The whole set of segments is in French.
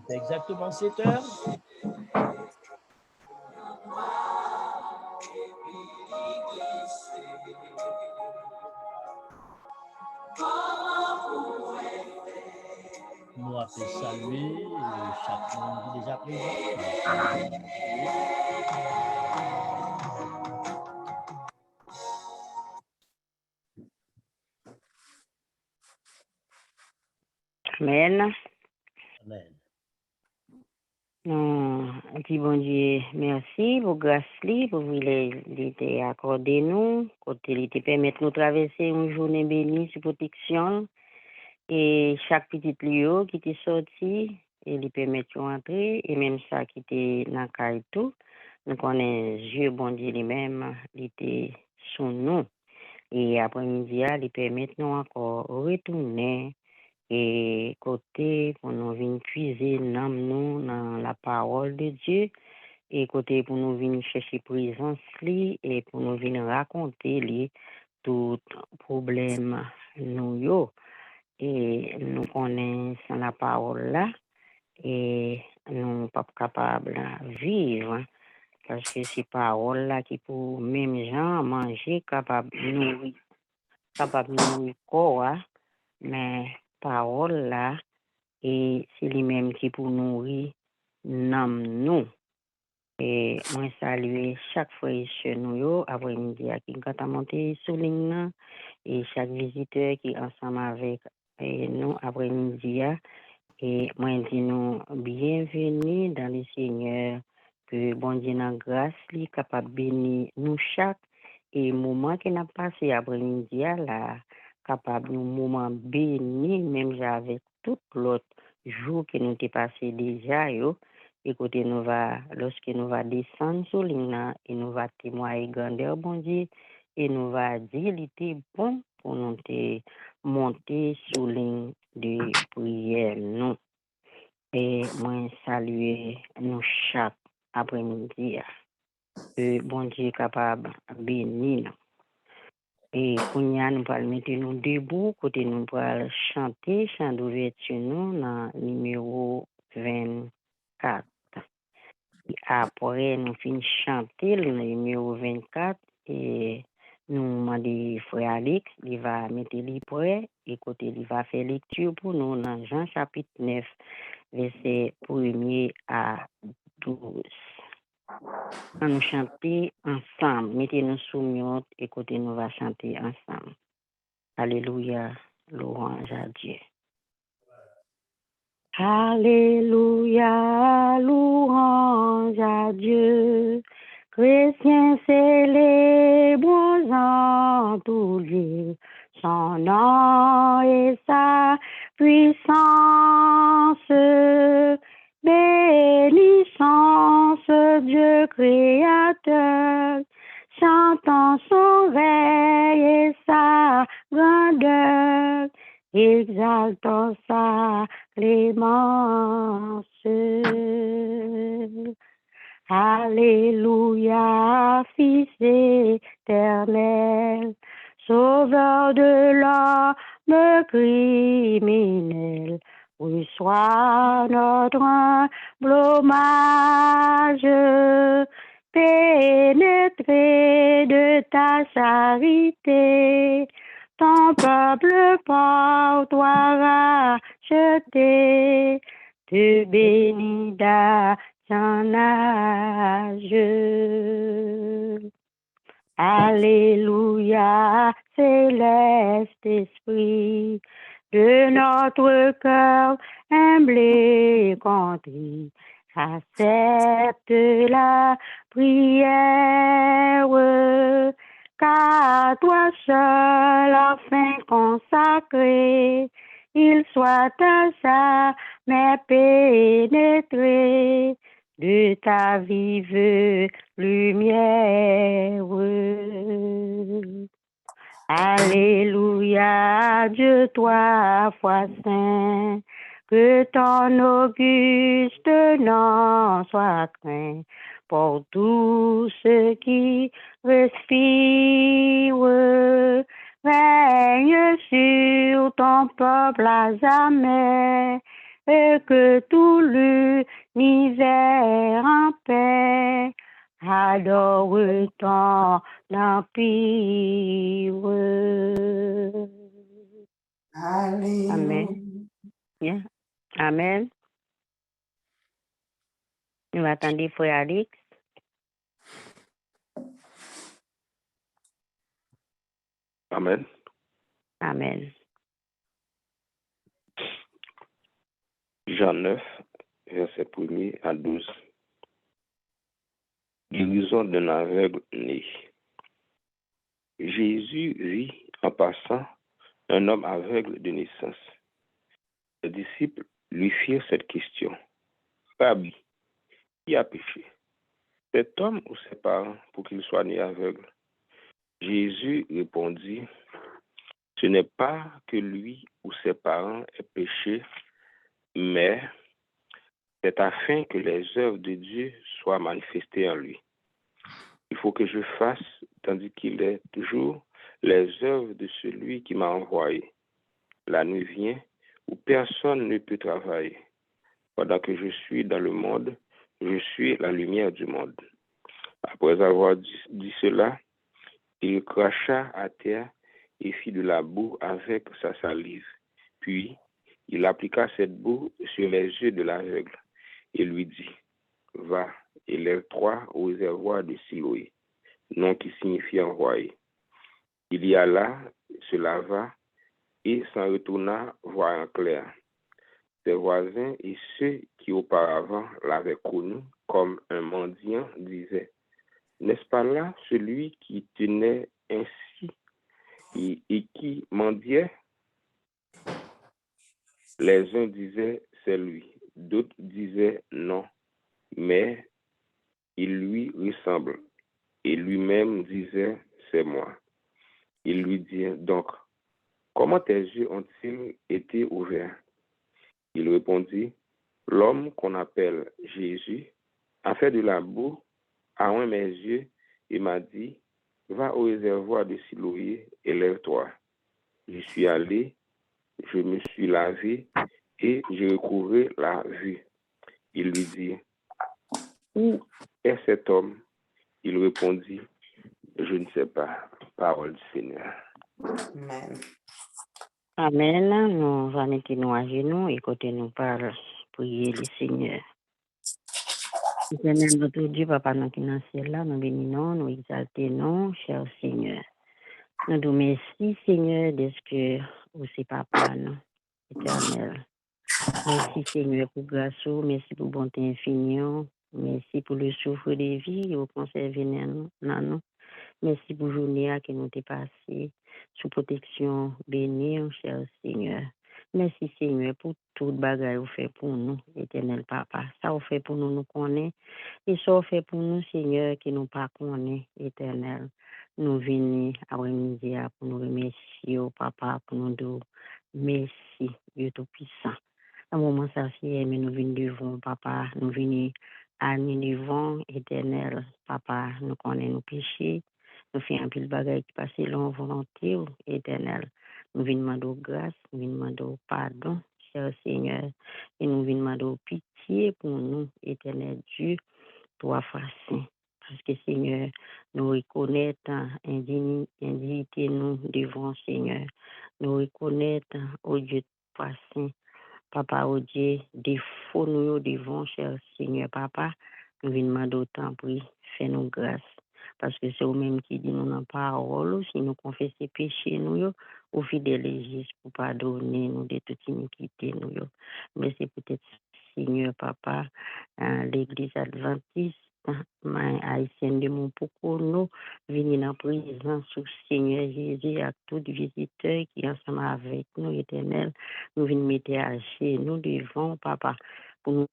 C'est exactement 7 heures. Nous avons salué chaque monde qui est déjà présent. Amen. Amen. Nous dis bon Dieu merci pour grâce pour l'été accordé nous, côté l'été permettre nous traverser une journée bénie sous protection et chaque petit lieu qui était sorti et lui permettre d'entrer et même ça qui était dans le tout, nous connaissons Dieu bon Dieu lui-même, il était sur nous et après-midi il permet nous encore retourner et côté pour nous venir puiser dans la parole de Dieu et côté pour nous venir chercher présence et pour nous venir raconter les tout problème nous yo et nous connaissons la parole là et nous pas capable vivre parce que c'est parole là qui pour même gens manger capable nourrir corps mais parole là et c'est lui-même qui pour nourrir nous et moi saluer chaque fois chez nous yo après-midi qui quand a monté sur ligne et chaque visiteur qui ensemble avec nous après-midi et moi dis nous bienvenue dans le Seigneur que bon Dieu dans grâce lui capable bénir nous chaque et moment qu'on a passé après-midi là capable nous moment béni même avec tout l'autre jour que nous t'ai passé déjà yo écoutez nous va lorsque nous va descendre sur l'ina et nous va témoigner grandeur bon Dieu et nous va dire il était bon pour nous te monter sur ligne de prière nous et moi saluer nous chaque après-midi que bon Dieu capable bénir et Kounia nous allons mettre nous debout, côté nous allons chanter, chant d'ouverture nous, dans numéro 24. Et après, nous finissons chanter le numéro 24 et nous demandons frère Alex, il va mettre les prêts et côté il va faire lecture pour nous dans Jean chapitre 9, verset 1er à 12. On nous chanter ensemble. Mettez-nous sous mute et écoutez, nous va chanter ensemble. Alléluia, louange à Dieu. Alléluia, louange à Dieu. Chrétiens célébrons en tout lieu son nom et sa puissance. Bénissons ce Dieu créateur, chantons son règne et sa grandeur, exaltons sa clémence. Alléluia, Fils éternel, Sauveur de l'homme criminel, reçois notre humble hommage, pénétré de ta charité, ton peuple par toi racheté, te bénis d'un âge. Alléluia, céleste esprit, de notre cœur humble et contrit, accepte la prière, car toi seul enfin consacré, il soit à jamais pénétré de ta vive lumière. Alléluia, Dieu toi, foi saint, que ton auguste nom soit craint pour tous ceux qui respirent. Règne sur ton peuple à jamais, et que tout l'univers en paix adore ton empire. Amen. Yeah. Amen. Nous attendons frère Alex. Amen. Amen. Jean 9, verset 1er à 12. Guérison d'un aveugle né. Jésus vit en passant un homme aveugle de naissance. Les disciples lui firent cette question. Rabbi, qui a péché, cet homme ou ses parents, pour qu'il soit né aveugle? Jésus répondit, ce n'est pas que lui ou ses parents aient péché, mais c'est afin que les œuvres de Dieu soient manifestées en lui. Il faut que je fasse, tandis qu'il est toujours, les œuvres de celui qui m'a envoyé. La nuit vient où personne ne peut travailler. Pendant que je suis dans le monde, je suis la lumière du monde. Après avoir dit cela, il cracha à terre et fit de la boue avec sa salive. Puis, il appliqua cette boue sur les yeux de l'aveugle et lui dit, « Va et lève-toi au réservoir de Siloé, nom qui signifie envoyé. » Il y alla, se lava et s'en retourna voir en clair. Ses voisins et ceux qui auparavant l'avaient connu comme un mendiant disaient, « N'est-ce pas là celui qui tenait ainsi et qui mendiait? » Les uns disaient, « C'est lui. » D'autres disaient, « Non, mais il lui ressemble. » Et lui-même disait, « C'est moi. » Il lui dit, « Donc, comment tes yeux ont-ils été ouverts? » Il répondit, « L'homme qu'on appelle Jésus a fait de la boue à oint mes yeux et m'a dit, va au réservoir de Siloé et lève-toi. Je suis allé, je me suis lavé et j'ai recouvré la vue. » Il lui dit, « Où est cet homme? » Il répondit, « Je ne sais pas. » Parole du Seigneur. Amen. Amen. Nous allons mettre nous à genoux et côté nous parle, prier le Seigneur. Éternel notre Dieu, Papa, nous qui dans le ciel là, nous bénissons, nous exaltons, cher Seigneur. Nous te remercions, Seigneur, de ce que vous c'est Papa, nous, éternel. Merci, Seigneur, pour grâce, merci pour bonté infinie, merci pour le souffle de vie, vous conservez dans nous. Merci pour la journée que nous t'ai passée, sous protection bénie, cher Seigneur. Merci, Seigneur, pour tout le bagage que vous faites pour nous, éternel Papa. Ça vous fait pour nous, nous connaître. Et ça vous fait pour nous, Seigneur, qui nous pas connaît, éternel. Nous venons après-midi pour nous remercier, Papa, pour nous dire merci, Dieu Tout-Puissant. À un moment, ça c'est, mais nous venons devant, Papa. Nous venons à nous devant, éternel, Papa. Nous connaissons nos péchés. Nous faisons un peu de bagaille qui passe long volonté, éternel. Nous venons demander grâce, nous venons demander pardon, cher Seigneur. Et nous venons demander pitié pour nous, éternel Dieu, toi facile. Parce que Seigneur, nous reconnaissons indignité nous devant Seigneur. Nous reconnaissons, oh Dieu, facile. Papa, oh Dieu, défaut nous devant, cher Seigneur, Papa. Nous venons demander autant pour fais-nous grâce. Parce que c'est vous-même qui dit nous dans parole, si nous confessons péché, nous, au fidèle et juste pour pardonner nous de toute iniquité, nous. Mais c'est peut-être, Seigneur, Papa, l'Église adventiste, haïtienne de mon poko, nous, venir dans la présence du Seigneur Jésus à tous les visiteurs qui ensemble avec nous, éternel, nous venons mettre à chez nous devant, Papa, pour nous.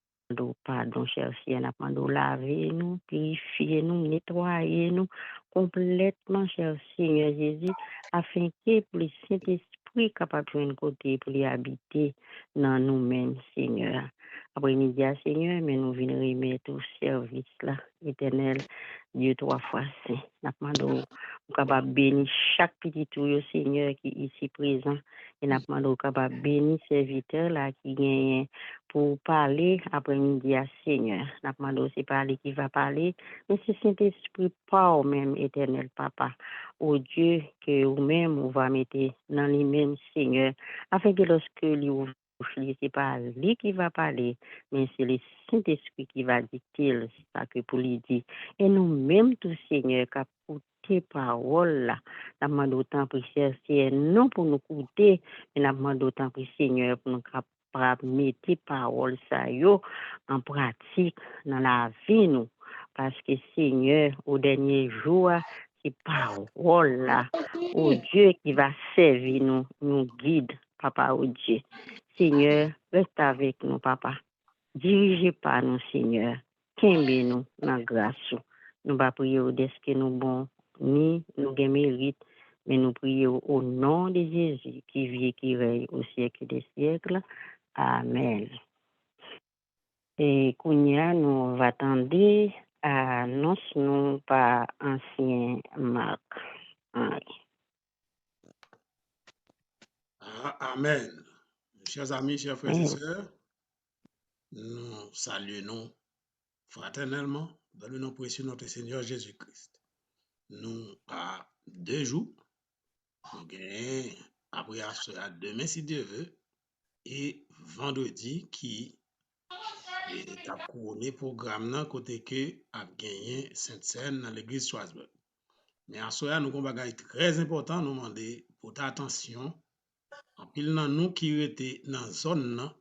Pardon, cher Seigneur, nous laver nous, purifier nous, nettoyer nous complètement, cher Seigneur Jésus, afin que pour le Saint-Esprit capable de un côté pour y habiter dans nous-mêmes, Seigneur. Après-midi, Seigneur, mais nous venons remettre au service là, éternel, Dieu 3 fois saint. N'a demandé ou capable bénir chaque petit tout Seigneur qui est ici présent et n'a demandé ou capable bénir serviteur là qui gagne pour parler après-midi à Seigneur. N'a demandé aussi parler qui va parler, mais c'est Saint-Esprit pas même éternel papa. Au Dieu que vous-même vous va mettre dans lui-même Seigneur afin que lorsque lui ouvre c'est pas lui qui va parler, mais c'est le Saint-Esprit qui va dicter ça que pour lui dire. Et nous-mêmes, tout Seigneur, qui écouté paroles là, nous demandons autant pour Seigneur, non pour nous écouter, mais nous demandons autant pour Seigneur pour nous capables mettre paroles ça yo en pratique dans la vie nous. Parce que Seigneur, au dernier jour, c'est parole là, au Dieu qui va servir nous, nous guide, papa, au Dieu. Seigneur, reste avec nous, papa. Dirigez pas nous, Seigneur. Qu'aimez nous dans la grâce. Nous ne prions au ce que nous bon, ni nous gagnons mérite, mais nous prions au nom de Jésus qui vit et qui règne au siècle des siècles. Amen. Et Kounia, nous va attendre à nous par ancien Marc. Amen. Chers amis, chers frères et sœurs, nous saluons fraternellement dans le nom précieux de notre Seigneur Jésus-Christ. Nous, à 2 jours, nous gagnons après à demain si Dieu veut, et vendredi qui est à couronner programme côté que a gagné Sainte-Seine dans l'église Strasbourg. Mais à ce nous avons un bagage très important, nous demander pour ta attention. En pile dans nous qui étaient dans la zone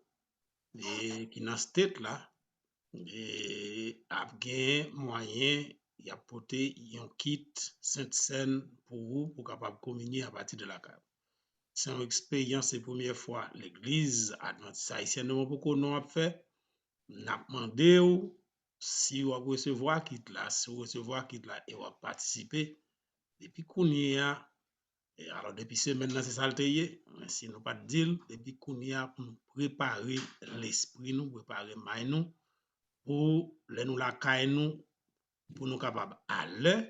et qui dans cette là et a gagné moyen il a porté un kit Sainte-Seine pour vous pour capable communier à partir de la cave. C'est une expérience la première fois l'église adventiste haïtienne de beaucoup nous a fait. N'a demandé si vous recevoir kit là, si vous recevoir kit là et vous participer depuis qu'on y a. Et alors, depuis semaine, c'est ça le taillé. Si nous pas de deal, depuis qu'on y a pour préparer l'esprit, nous préparer main nous, pour les nous la caille nous, pour nous capables à l'heure,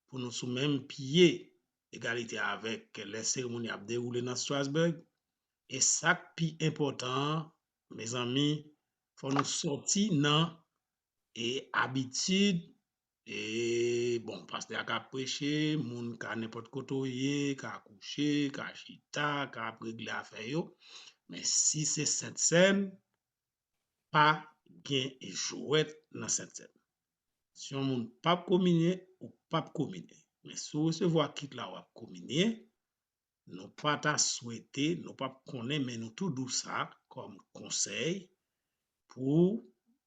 pour nous sous même pied, égalité avec les cérémonies à dérouler dans Strasbourg. Et ça, plus important, mes amis, faut nous sortir dans et habitude. Et bon, parce qu'il y a prêcher, moun ka n'importe côté, ka coucher, ka chita, ka régler affaire. Mais si c'est cette scène, pas gain et jouet dans cette scène. Si on moun pas communier ou pas communier. Mais si vous recevoir quitte là ou communier, nous pas ta souhaiter, nous pas connaître, mais nous tout douce ça comme conseil pour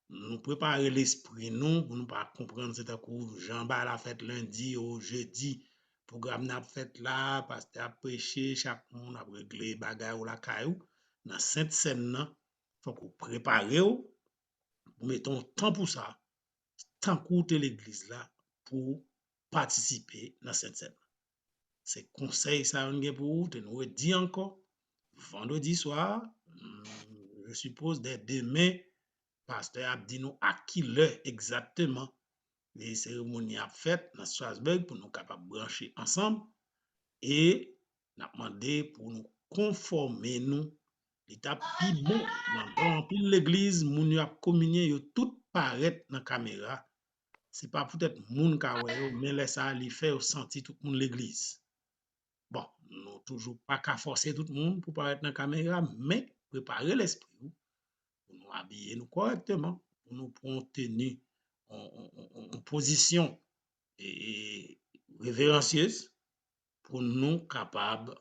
nous préparer l'esprit nous pour nous pas comprendre c'est un coup Jean ba la fête lundi au jeudi programme n'a fait là parce que a prêché chaque monde a régler bagaille ou la caillou dans sainte scène faut qu'on prépare ou mettons temps pour ça temps coûter l'église là pour participer dans cette scène c'est conseil ça on pour vous te nous dit encore vendredi soir je suppose dès demain pasteur a dit nous à qui l'heure exactement les cérémonies a faites dans Strasbourg pour nous capables de brancher ensemble et n'a demandé pour nous conformer nous l'état plus bon dans l'église moun yo a communier yo tout paraître dans caméra c'est pas peut-être moun ka wè mais laisse ça li fait sentir tout monde l'église bon nous toujours pas qu'à forcer tout le monde pour paraître dans caméra mais préparer l'esprit pour nous habiller nous correctement pour nous prendre tenue en position et révérencieuse pour nous capables de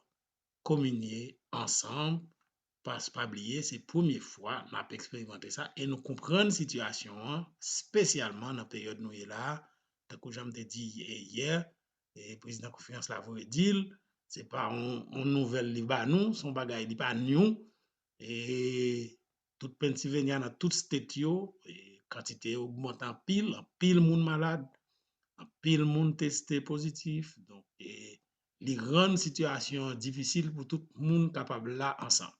communier ensemble. Pas oublier, c'est la première fois qu'on a expérimenté ça et nous comprenons la situation, spécialement dans la période où nous sommes là. Tant que j'aime te dit hier, le président de la confiance l'a dit, ce n'est pas une nouvelle liba nous, son bagage n'est pas nous. Et toute Pennsylvanie, dans toute state, quantité augmente en pile monde malade, en pile monde testé positif. Donc, les grandes situations difficiles pour tout le monde capable là ensemble.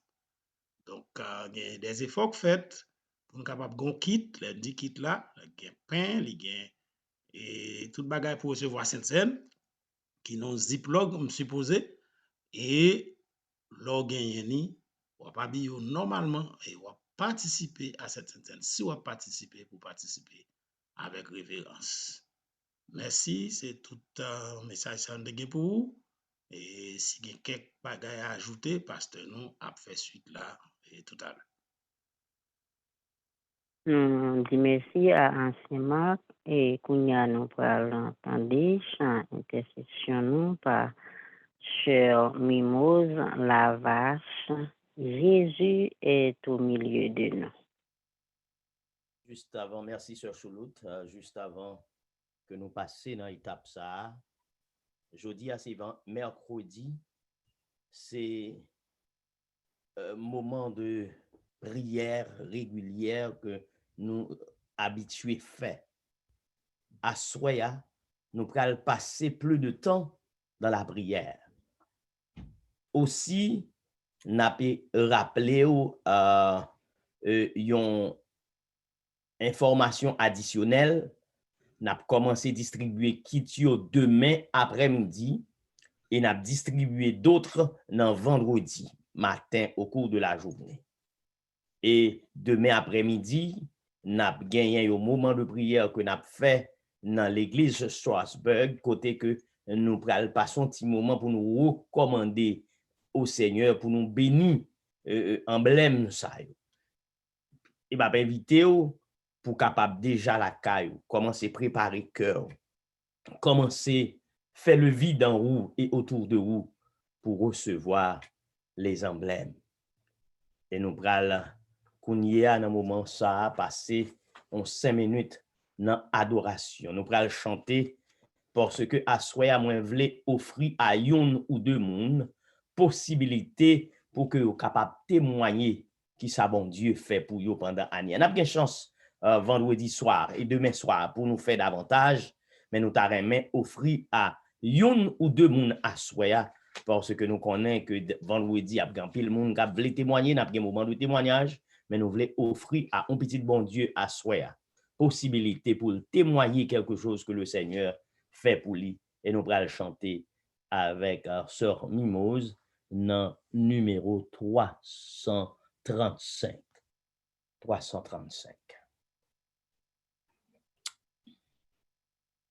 Donc, il y a des efforts faits pour nous capable de kit, les 10 kits là, il y a pain, il y a et tout bagage pour recevoir Sainte-Seine, qui non ziploc, me supposé, et l'on gagne ni, ou pas bio normalement, et ou participer à cette Sainte-Seine. Si on participer, pour participer avec révérence. Merci, c'est tout un message ça de pour vous. Et si il y a quelques bagages à ajouter, pasteur nous a fait suite là et tout à l'heure. Nous disons merci à Ancien Marc et Kounia nous pour l'entendre, chant intercession nous par Sœur Mimose, la vache. Jésus est au milieu de nous. Juste avant, merci Sœur Choulout, juste avant que nous passions dans l'étape ça, jeudi à c'est mercredi, c'est un moment de prière régulière que nous habitués fait. À Soya, nous allons passer plus de temps dans la prière. Aussi, nous avons rappelé une information additionnelle. Nous avons commencé à distribuer kit demain après-midi et nous avons distribué d'autres dans vendredi matin au cours de la journée. Et demain après-midi, nous avons gagné un moment de prière que nous avons fait dans l'église Strasbourg, côté que nous passons un petit moment pour nous recommander au Seigneur, pour nous bénir emblème ça. Et m'a invité pour capable déjà la caille, commencer à préparer cœur, commencer faire le vide en vous et autour de vous pour recevoir les emblèmes. Et nous prenons qu'on y a dans moment ça passer en 5 minutes dans adoration. Nous prenons chanter parce que à soya moins vle offrir à yon ou deux monde possibilité pour que vous capable témoigner qui ça bon Dieu fait pour vous pendant année. On a bien chance vendredi soir et demain soir pour nous faire davantage, mais nous t'a remis offrir à yon ou deux monde à soya parce que nous connaissons que vendredi a grand pile monde qui veut témoigner, n'a pas moment de témoignage, mais nous voulons offrir à un petit bon Dieu à soya possibilité pour témoigner quelque chose que le Seigneur fait pour lui. Et nous allons chanter avec Sœur Mimose dans numéro 335. 335.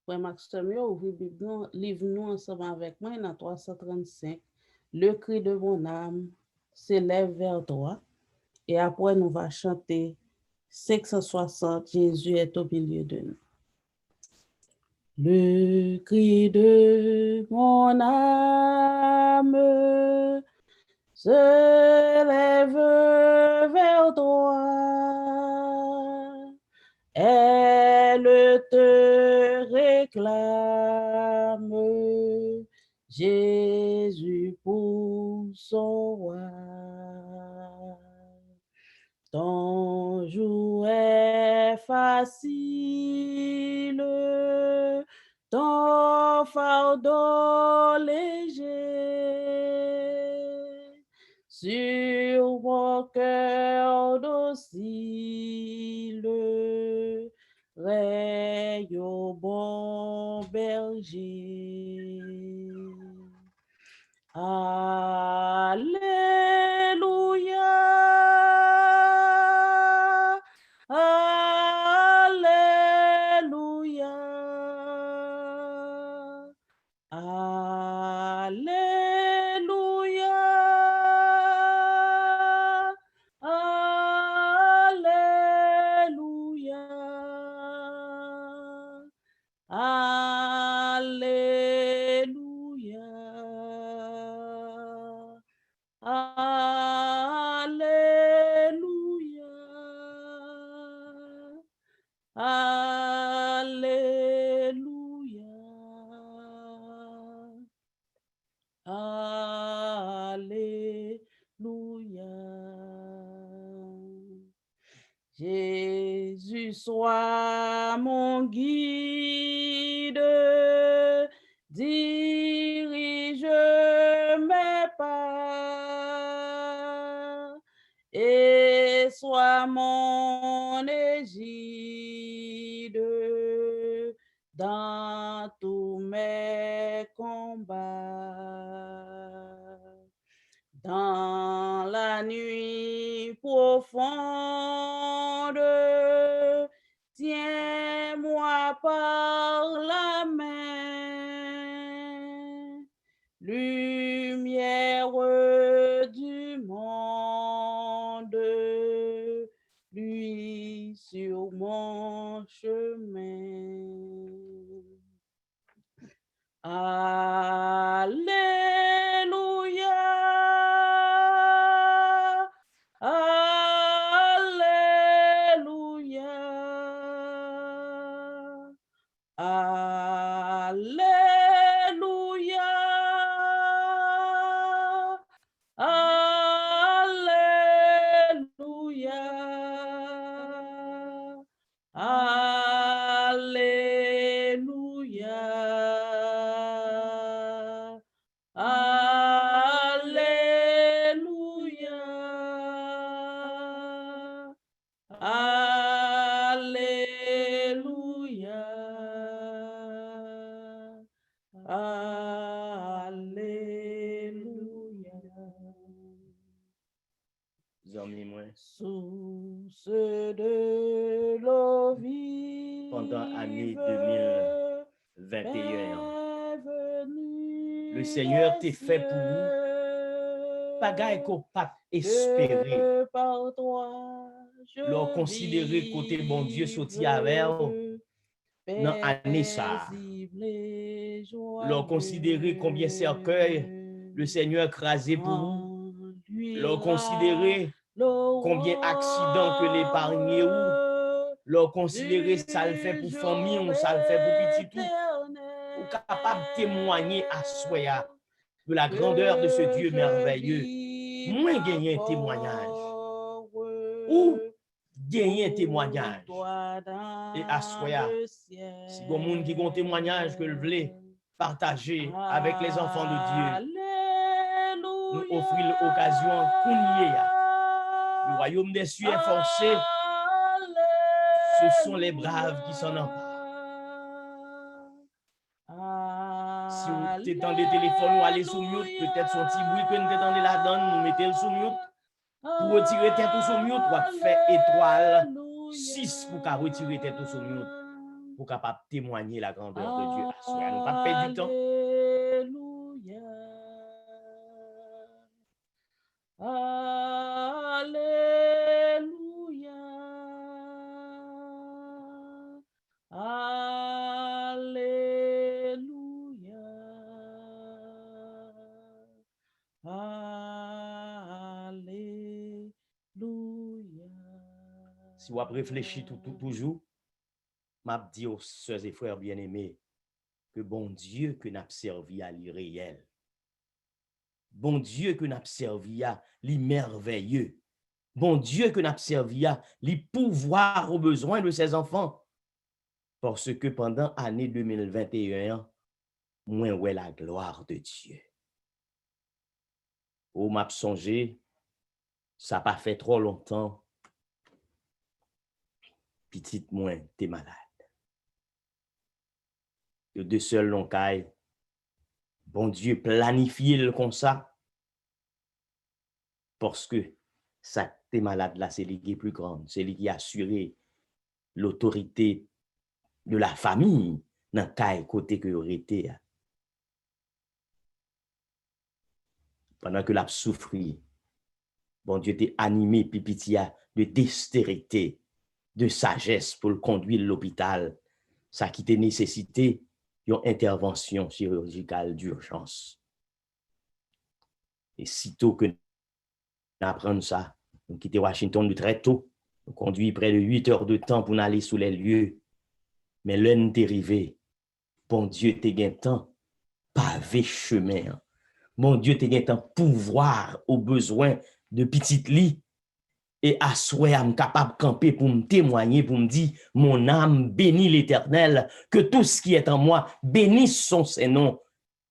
Frère Max Tomio, ouvrez livre nous ensemble avec moi dans 335. Le cri de mon âme s'élève vers toi. Et après, nous va chanter 560, Jésus est au milieu de nous. Le cri de mon âme s'élève vers toi. Elle te réclame, Jésus pour son roi. Ton jour est facile, ton fardeau léger, sur mon cœur docile, règne au bon berger. Alléluia, alléluia, alléluia, alléluia, alléluia, alléluia, alléluia, alléluia. Jésus soit mon guide, dirige mes pas et sois mon égide dans la nuit profonde, tiens-moi par la main, lumière du monde, lui sur mon chemin. Alléluia, Alléluia, Alléluia, Alléluia, Alléluia, Alléluia. Amis, moi, Source de l'eau vive, pendant l'année 2021, le Seigneur t'a fait pour vous, bagaille qu'on pas espérer. Par toi, Leur considérer côté bon Dieu sorti avec dans l'année ça. Leur considérer combien cercueil le Seigneur crasé pour vous. Leur considérer combien d'accidents que l'épargne ou. Leur considérer ça le fait pour famille ou ça le fait pour petit tout. Ou capable de témoigner à soi de la grandeur de ce Dieu merveilleux. Moins gagner un témoignage. Ou gagner un témoignage. Et à soi, si vous avez qui ont un témoignage que vous voulez partager avec les enfants de Dieu, nous offrir l'occasion qu'on y est. Le royaume des cieux est forcé. Ce sont les braves qui s'en emparent. Si vous êtes dans les téléphones ou allez sous mute, peut-être son petit bruit que nous êtes dans la donne, nous mettez le sous mute. Pour retirer tête ou sous mute, vous faire étoile 6 pour retirer tête ou sous mute. Pour capable témoigner la grandeur de Dieu à soi. Nous pas perdre du temps. Alléluia. Alléluia. Alléluia. Si vous réfléchissez toujours, m'a dit aux sœurs et frères bien-aimés que bon Dieu que n'a servi à l'irréel. Bon Dieu que n'a servi à l'immerveilleux. Bon Dieu que n'a servi à les pouvoir aux besoins de ses enfants. Parce que pendant l'année 2021, moi, ouais la gloire de Dieu. Au m'a songé, ça n'a pas fait trop longtemps. Petite moi, t'es malade. De deux seuls longs cailles. Bon Dieu planifie le comme ça. Parce que ça t'es malade là, c'est lui qui est plus grande. C'est lui qui a assuré l'autorité de la famille dans le caille côté que aurait été. Pendant que l'a souffri, bon Dieu t'est animé pipitia de dextérité, de sagesse pour le conduire à l'hôpital. Ça qui t'a nécessité une intervention chirurgicale d'urgence. Et sitôt que nous apprenons ça, nous quittons Washington de très tôt, nous conduisons près de 8 heures de temps pour aller sous les lieux. Mais l'un t'est arrivé, bon Dieu t'est gain temps, pavé chemin. Bon Dieu t'est gain temps pouvoir aux besoins de petite lit. Et à souhait, je suis capable de camper pour me témoigner, pour me dire, mon âme bénit l'Éternel, que tout ce qui est en moi bénisse son Saint-Nom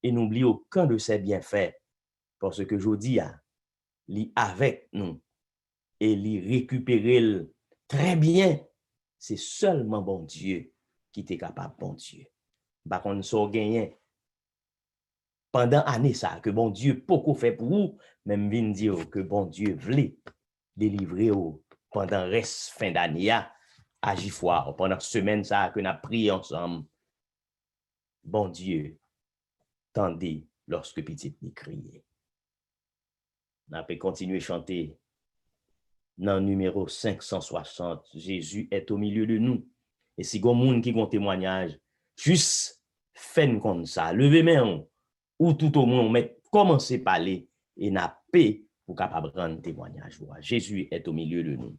et n'oublie aucun de ses bienfaits. Parce que je dis, li avec nous et li récupérer très bien, c'est seulement bon Dieu qui est capable, bon Dieu. Par contre, nous sommes gagnés. pendant année ça, que bon Dieu beaucoup fait pour vous, même vient dire que bon Dieu voulait délivrer pendant reste fin d'année à Gifoire, pendant semaine ça que nous avons prié ensemble. Bon Dieu, tendez lorsque petite ni criait. On peut continuer à chanter dans le numéro 560, Jésus est au milieu de nous. Et si vous avez qui ont témoignage, juste faites comme ça, levez main ou tout au moins commencez à parler et n'a paix pour capable rendre témoignage. Jésus est au milieu de nous.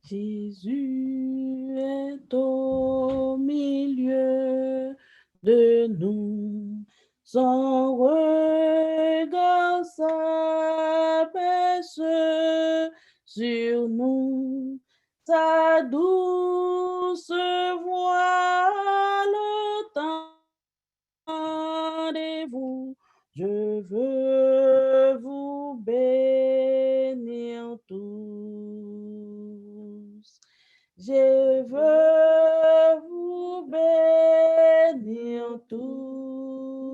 Jésus est au milieu de nous. Son regard s'abaisse sur nous, sa douce voix l'entendez-vous. Je veux vous bénir tous. Je veux vous bénir tous.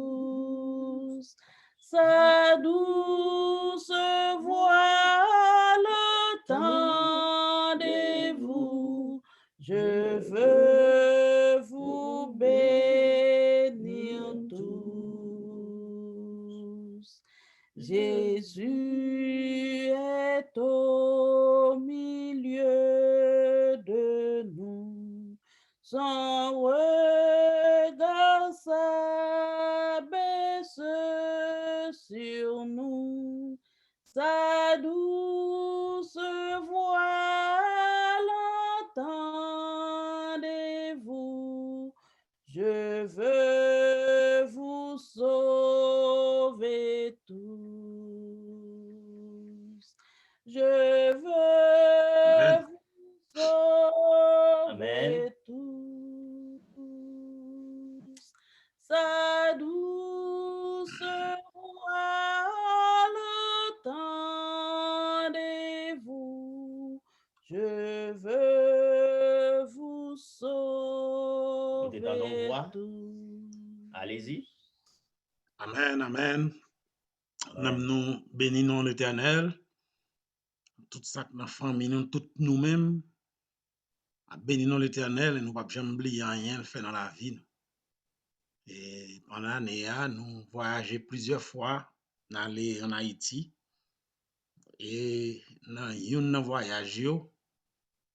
Sa douce voix l'entendez-vous. Je veux vous bénir tous. Jésus est au milieu de nous. Son regard s'abaisse sur nous. Sa douce voix l'entendez-vous. Je veux vous sauver tous. Je veux vous sauver tous. Sa douce voix l'entendez-vous. Je veux vous sauver tous. Allez-y. Amen, amen. Nous bénissons l'Éternel. Tout ça que nous famille, tout nous-mêmes, bénissons l'Éternel et nous ne pouvons jamais oublier rien le fait dans la vie. Et pendant l'année, nous voyageons plusieurs fois aller en Haïti. Et dans un voyage,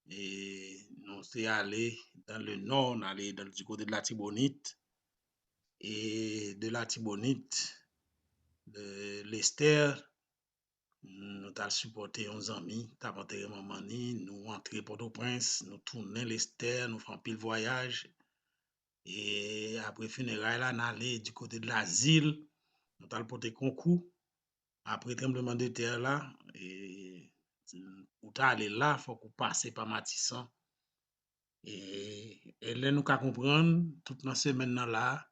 et nous sommes allés dans le nord, on allé du côté de la Tibonite. Et de la Tibonite, de l'Esther, nous avons supporté 11 amis, nous avons enterré maman, nous rentrons Port-au-Prince, nous tournons l'Esther, nous faisons pile voyage. Et après funérailles, là, nous allons du côté de l'asile, nous avons porté concours. Après tremblement de terre là, et pour aller là, il faut qu'on passe par Matissan. Et là, nous avons comprendre, toute la semaine là,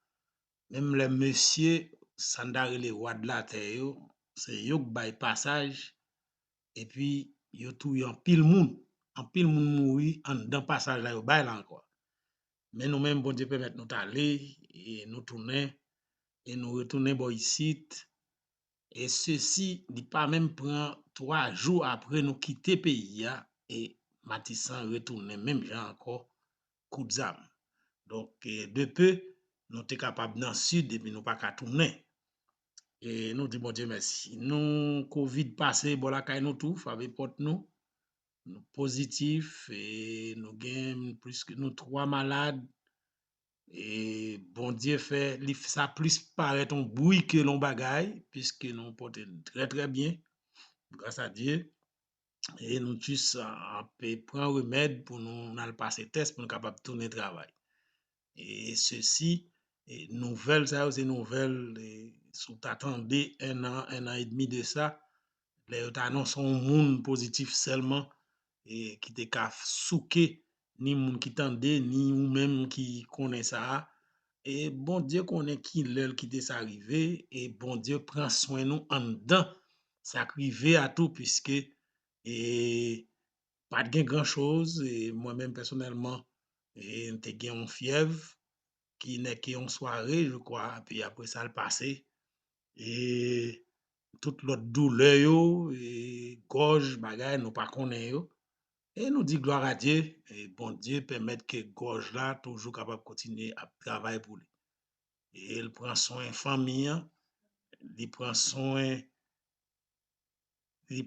même les messieurs, sandari les rois de la terre, c'est eux qui baillent passage, et puis ils tout en pile moun mouri en dans passage là, ils baillent là encore. Mais nous-mêmes, bon Dieu permet nous aller, et nous tourner, et nous retourner ici. Et ceci n'est pas même prend 3 jours après nous quitter le pays et Matissan retourner même gens encore coup de zam. Donc de peu nous sommes capables dans le sud et puis nous pas qu'à tourner. Et nous disons bon Dieu merci. Nous Covid passé bon la caille nous tout, faveur porte nous positif et nous gagnons plus que nous 3 malades. Et bon Dieu fait ça plus paraît un bruit que l'on bagaille puisque nous portons très très bien grâce à Dieu et nous tous prendre remède pour nous passer test pour nous capable de tourner travail et ceci nouvelle ça c'est nouvelle sous t'attendez un an et demi de ça les annonce un monde positif seulement et qui te ka souké ni moun qui tendait ni ou même qui connaît ça. Et bon Dieu connaît qui l'heure qui t'est arrivé et bon Dieu prend soin nous en dedans ça arrivé à tout puisque et pas de grand chose et moi-même personnellement et t'ai gagné une fièvre qui n'est qu'une soirée, je crois, puis après ça, le passé. Et toute l'autre douleur, yo, et gorge, bagay, nous pas connaît yo. Et nous dit gloire à Dieu, et bon Dieu permettre que gorge là toujours capable de continuer à travailler pour lui. Et il prend soin famille, il prend soin, et il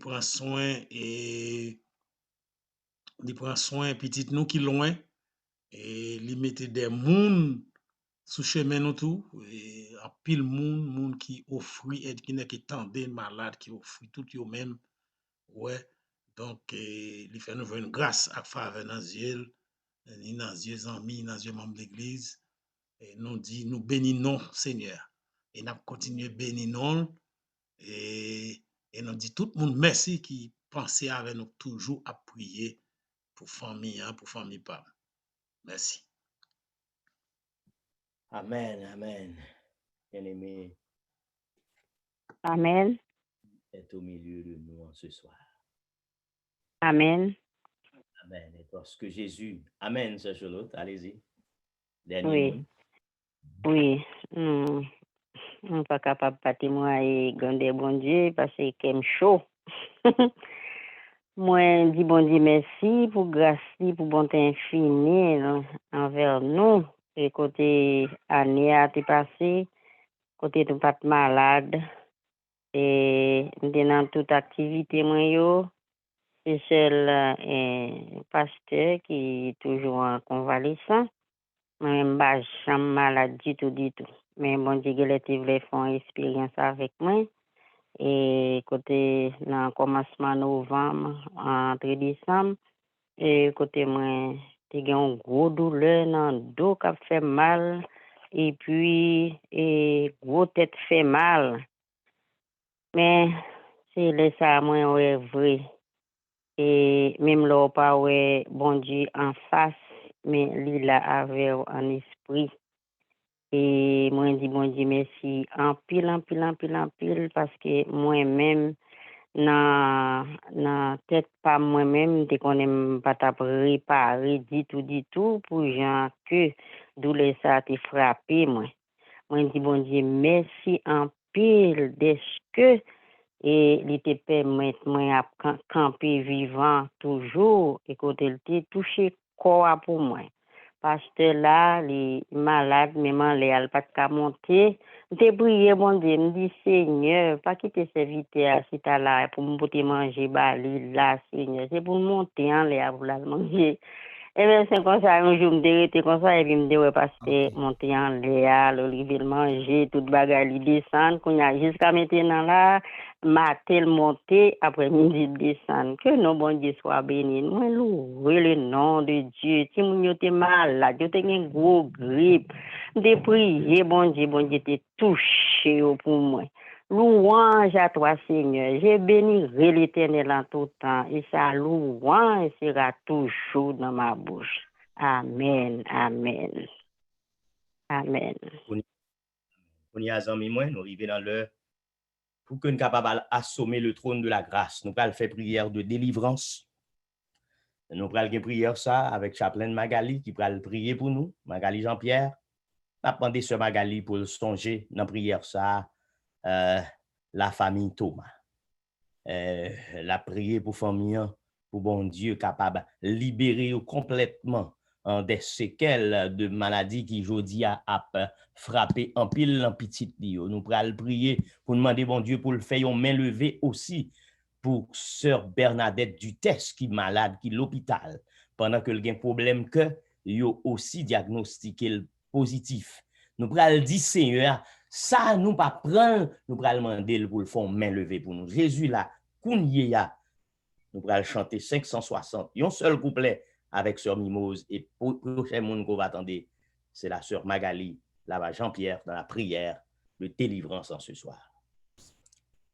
prend soin petit nous qui loin, et il mettait des moun sous chemin nous tout, et en pile moun qui offre aide, qui n'est qui tendait malade, qui offre tout yo même, ouais. Donc, il fait nous voir une grâce à faveur dans les yeux, dans les yeux amis, dans les yeux membres de l'église. Et nous dit, nous bénissons Seigneur. Et nous continuons à bénir et nous dit tout le monde merci qui pensait avec nous toujours à prier pour famille, pour famille pas. Merci. Amen, amen. Bien-aimé Amen. est au milieu de nous en ce soir. Amen. Amen. Et parce que Jésus, amen, Sœur Charlotte, allez-y. Dernier Oui. mot. Oui. On pas capable de partir moi et gonder bon Dieu parce que c'est chaud. Moi, dis bon Dieu merci pour grâce, pour bonté infinie envers nous. Et côté année a été passée, côté de pas malade. Et dans toute activité, moi, yo, c'est seul pasteur qui est toujours en convalescent. Moi-même, je suis malade du tout. Mais bon Dieu, il voulait faire une expérience avec moi. Et côté, dans le commencement novembre, entre décembre, et côté, moi, j'ai une grosse douleur dans le dos qui fait mal. Et puis, grosse tête fait mal. Mais, c'est le ça, moi, ouais, vrai. Et même là, pas ouais, bon Dieu en face, mais lui là avec en esprit. Et moi, je dis bon Dieu merci en pile, parce que moi-même, dans tête pas moi-même, dès qu'on aime pas t'a préparé, dit tout, pour gens que douleur ça te frappé, moi. Moi, je dis bon Dieu merci en pile, dès que et il te permet moi à camper vivant toujours et côté il te touché corps pour moi parce que là les malades même les al pas qu'à monter te prier bon Dieu me dit Seigneur pas quitter serviteur si ta là pour me porter manger bali là Seigneur c'est pour monter en l'air pour la manger. Et bien, c'est comme ça, un jour, je me comme ça, et puis je me dis, ouais, parce que monter en l'air, le manger, toute bagarre, il descend, qu'on y a jusqu'à maintenant là, matin, monter, après-midi, descendre. Que nos bon Dieu soit béni. Moi, louer le nom de Dieu. Si mon était malade, yo t'es une gros grippe. De prier, bon Dieu, t'es touché pour moi. Louange à toi, Seigneur. Je bénirai l'Éternel en tout temps et sa louange sera toujours dans ma bouche. Amen, amen. Amen. On y a amis moi, nous arrivons dans l'heure pour que nous capables d'assommer le trône de la grâce. Nous allons faire prière de délivrance. Nous allons faire prière ça avec Chaplain Magali qui va prier pour nous, Magali Jean-Pierre. On a demandé ce Magali pour le songer dans la prière ça, la famille Thomas. La prière pour famille, pour bon Dieu capable de libérer complètement des séquelles de maladies qui aujourd'hui a frappé en pile en petite. Nous allons prier pour demander bon Dieu pour le faire en main levée aussi pour sœur Bernadette Dutès qui est malade, qui est à l'hôpital, pendant que le problème que yo aussi diagnostiqué le positif. Nous allons dire Seigneur, ça nous pas prendre, nous allons demander pour le faire main levée pour nous. Jésus là, Kounyeya, nous allons chanter 560, un seul couplet avec sœur Mimose et prochain monde qu'on va attendre, c'est la sœur Magali, là-bas Jean-Pierre dans la prière de délivrance en ce soir.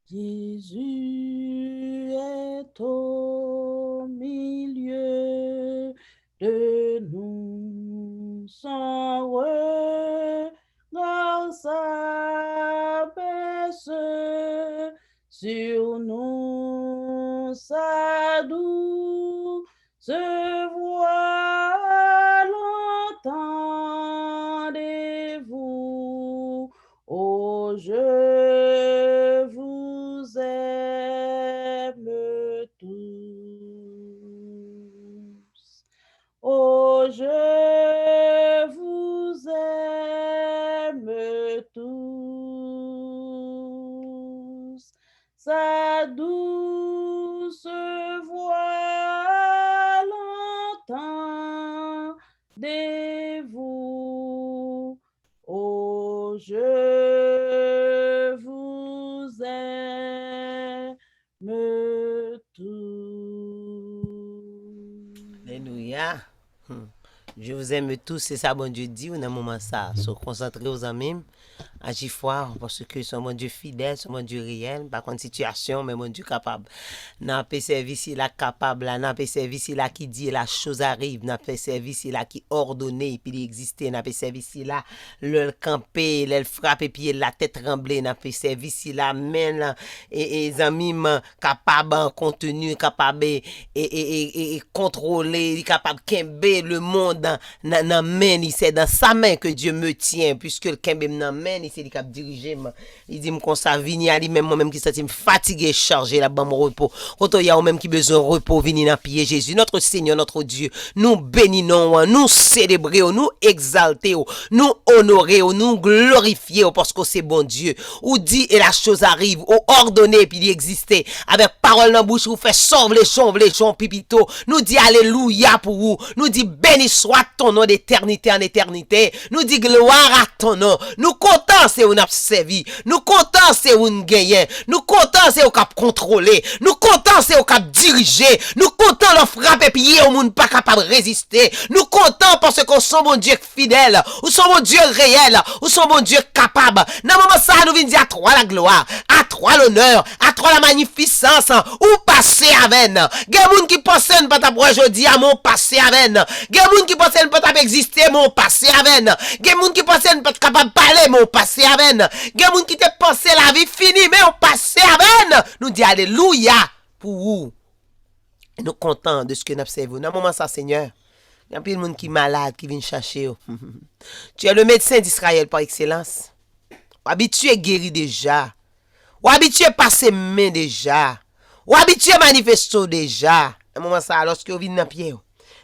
Jésus est au milieu de nous, son regard s'abaisse sur nous, sa douce voix l'entendez je vous aime tous. Oh, je vous aime tous. Sa douce voix l'entendez-vous. Oh, je vous aime tous. Alléluia. Je vous aime tous, c'est ça, bon Dieu dit, on a un moment ça. So, concentrez aux amis, agis fort, parce que c'est mon Dieu fidèle, c'est mon Dieu réel, pas contre situation, mais mon Dieu capable. N'a pas service, il est capable, n'a pas service, il a qui dit, la chose arrive, n'a pas service, il a qui ordonné, puis il existe, n'a pas service, il a le camper, le frappe, et puis la tête tremblée, n'a pas service, il a mène, et amis, capable, contenu, capable, et contrôler, capable de kembe le monde dans main, c'est dans sa main que Dieu me tient, puisque le kembe dans main, c'est lui qui a dirigé. Il dit comme ça, vini à lui même moi-même qui s'est fatigué, chargé là bas mon repos. Quand il y a même qui besoin de repos, vini dans pied Jésus, notre Seigneur, notre Dieu. Nous bénissons, nous célébrons, nous exaltons, nous honorons, nous glorifions parce que c'est bon Dieu. Ou dit et la chose arrive, ou ordonné puis il existait avec parole dans la bouche, ou fait sauve les chons pipito. Nous dit alléluia pour vous. Nous dit béni soit ton nom d'éternité en éternité. Nous dit gloire à ton nom. Nous contents c'est où nous avons servi. Nous contents c'est où nous gagnons. Nous contents c'est où nous avons contrôlé. Nous contents c'est où nous avons dirigé. Nous contents de frapper pied au monde pas capable de résister. Nous contents parce qu'on sont mon Dieu fidèle. Ou sont mon Dieu réel. Ou sont mon Dieu capable. Dans le moment ça nous venons dire à toi la gloire. À toi l'honneur. À toi la magnificence. Ou passer avec nous. Il y a des gens qui pensent ne pas t'avoir aujourd'hui à mon passé avec nous. Il y a des gens qui pensent ne pas t'avoir exister mon passé avec nous. Il y a des gens qui pensent ne pas être capable de parler mon passé avec nous. Il y a des gens qui te pensent la vie finie mais on passé avec nous. Nous disons alléluia pour vous. Et nous contents de ce que nous observons. Dans le moment ça Seigneur. Il y a plein de monde qui est malade qui vient chercher. Tu es le médecin d'Israël par excellence. Ou habitué guéri déjà. Ou habitué passer main déjà. Ou habitué manifesto déjà. À un moment ça, lorsque vous venez dans pied.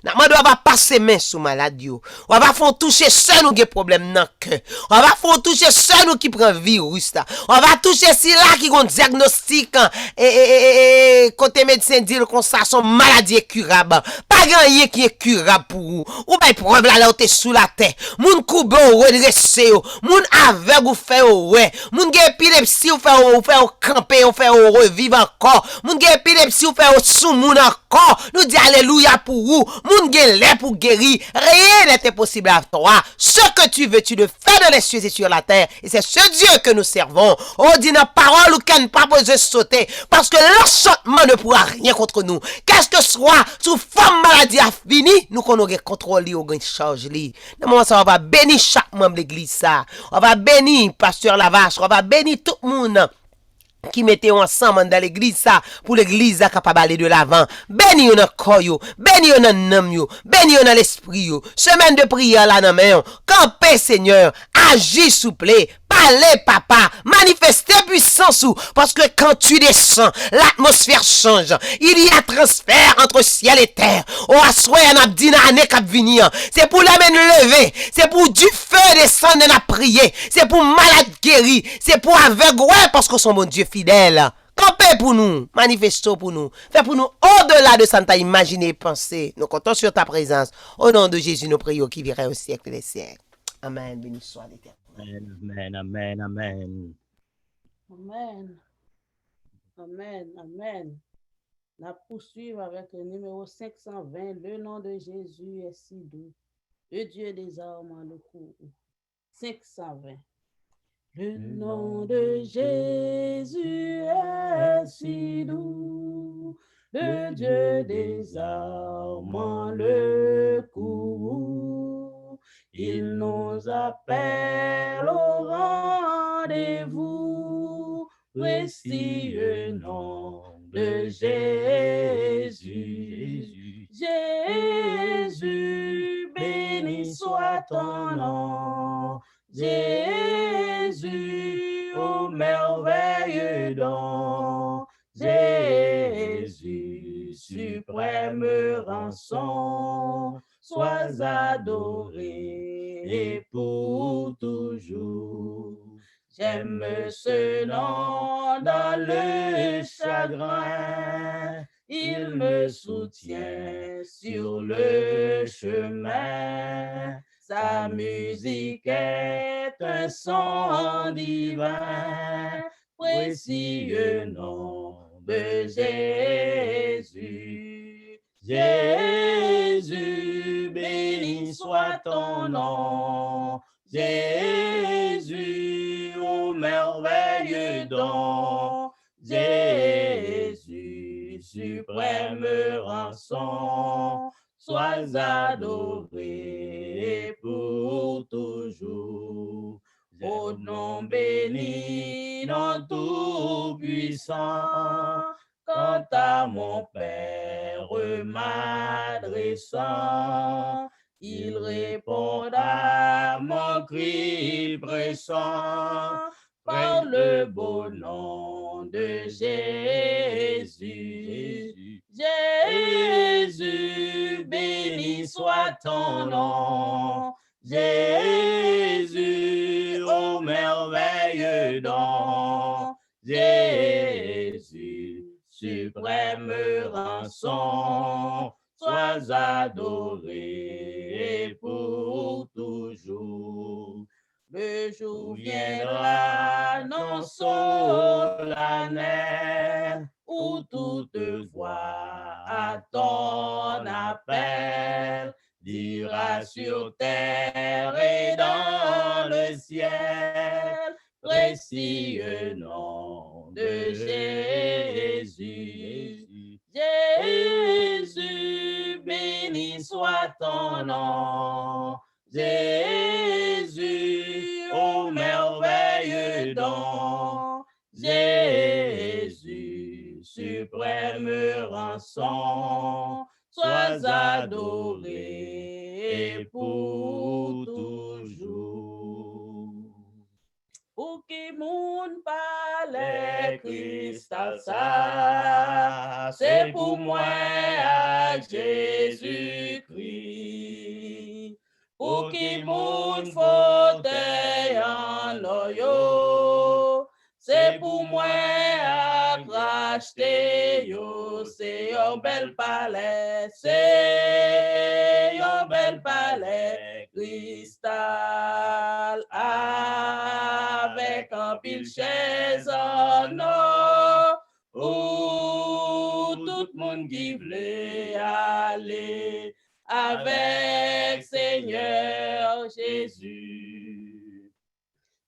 N'a pas doit passer main sous maladie. On va faire toucher ceux nous qui problème dans cœur. On va faire toucher ceux nous qui prend virus là. On va toucher si là qui ont diagnostic et côté médecin dit comme ça son maladie est curable. Pas rien qui est curable pour vous. Ou pas problème là t'es sous la terre. Moun koube ou redresser ou. Moun aveugle ou fait ouais. Moun gen épilepsie ou fait camper ou fait revivre encore. Moun gen épilepsie ou fait sous moun encore. Nous dit alléluia pour vous. Moun gen lè pour guérir, rien n'était possible à toi. Ce que tu veux, tu le fais dans les cieux et sur la terre. Et c'est ce Dieu que nous servons. On dit dans parole ou qu'on pas besoin sauter. Parce que l'enchantement ne pourra rien contre nous. Qu'est-ce que soit, sous forme maladie a fini, nous qu'on aurait contrôlé ou gain charge li. Dans moment ça, on va bénir chaque membre de l'église ça. On va bénir pasteur Lavache, on va bénir tout le monde qui mettez ensemble dans l'église ça pour l'église capable d'aller de l'avant. Béni dans corps yo, béni dans l'âme yo, béni dans l'esprit yo. Semaine de prière là dans main. Campez Seigneur, agis souple. Parlez papa, manifestez puissance parce que quand tu descends, l'atmosphère change. Il y a transfert entre ciel et terre. On a souhait un abdina année cap venir. C'est pour l'amène lever, c'est pour du feu descendre et prier, c'est pour malade guéri, c'est pour aveugle parce que son bon Dieu fidèle. Campez pour nous, manifestons pour nous, fais pour nous au-delà de ça, imaginer et penser. Nous comptons sur ta présence. Au nom de Jésus, nous prions qui viendra au siècle des siècles. Amen. Béni soit l'Éternel. Amen, amen, amen. Amen. Amen. Amen. La poursuivre avec le numéro 520. Le nom de Jésus est si doux. Le Dieu des armes le cours. 520. Le nom de Jésus est si doux. Le Dieu des armes le cours. Il nous appelle au rendez-vous. Précieux nom de Jésus. Jésus, béni soit ton nom. Jésus, oh merveilleux don, Jésus, suprême rançon, sois adoré pour toujours. J'aime ce nom dans le chagrin, il me soutient sur le chemin. Sa musique est un son divin, précieux nom de Jésus. Jésus, béni soit ton nom. Jésus, ô merveilleux don. Jésus, suprême rançon, sois adoré pour toujours. Au nom béni, non tout-puissant, quant à mon Père m'adressant, il répond à mon cri pressant par le beau nom de Jésus. Jésus, béni soit ton nom. Jésus, ô merveilleux don. Jésus, suprême rançon, sois adoré pour toujours. Le jour viendra, non solennel, où toute voix à ton appel dira sur terre et dans le ciel, précieux nom de Jésus. Jésus, béni soit ton nom. Jésus, ô merveilleux don. Jésus, suprême rançon, sois adoré pour toujours. Pour qui moun parle cristal ça, c'est pour moi à Jésus-Christ. Pour qui moun fauteuil en loyo, c'est pour moi à racheter yo. C'est un bel palais, c'est un bel palais cristal avec un pile chaise en or où tout le monde qui voulait aller avec Seigneur Jésus.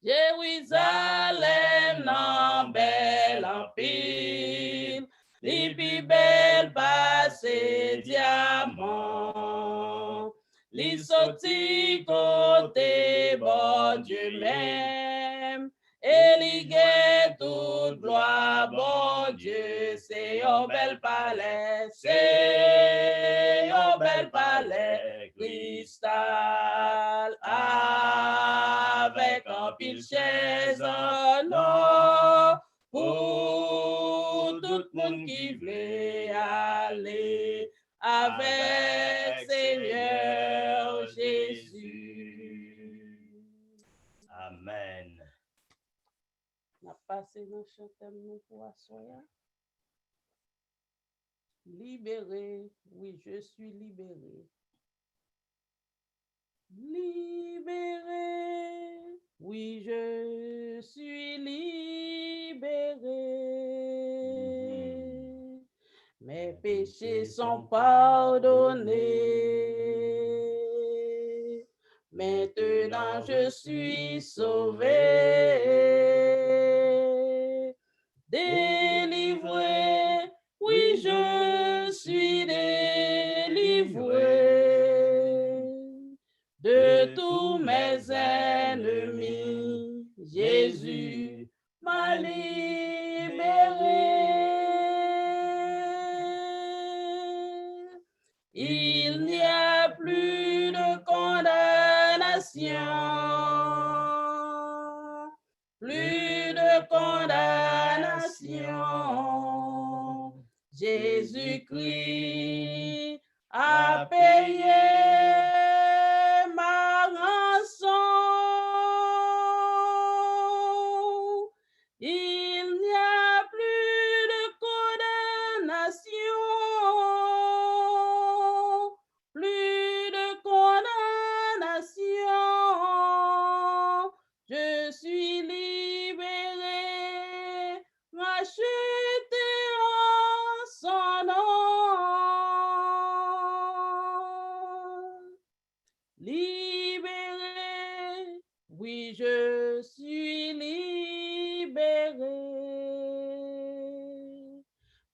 Jérusalem nan bel en pile, li pi bel passe diamant, li sorti côté bon Dieu même, et li gen toute gloire bon Dieu, c'est un bel palais, c'est un bel palais cristal avec un pile chaise en or pour tout le monde qui veut aller avec Seigneur Jésus. Amen. On a passé dans le nous pour asseoir. Libéré, oui, je suis libéré. Libéré, oui, je suis libéré. Mes péchés sont pardonnés. Maintenant, je suis sauvé. Délivré, oui, je suis délivré de tous mes ennemis. Jésus m'a libéré. Il n'y a plus de condamnation, plus Jésus-Christ a payé ma rançon. Il n'y a plus de condamnation, plus de condamnation. Je suis libéré, racheté en son nom. Libéré, oui, je suis libéré.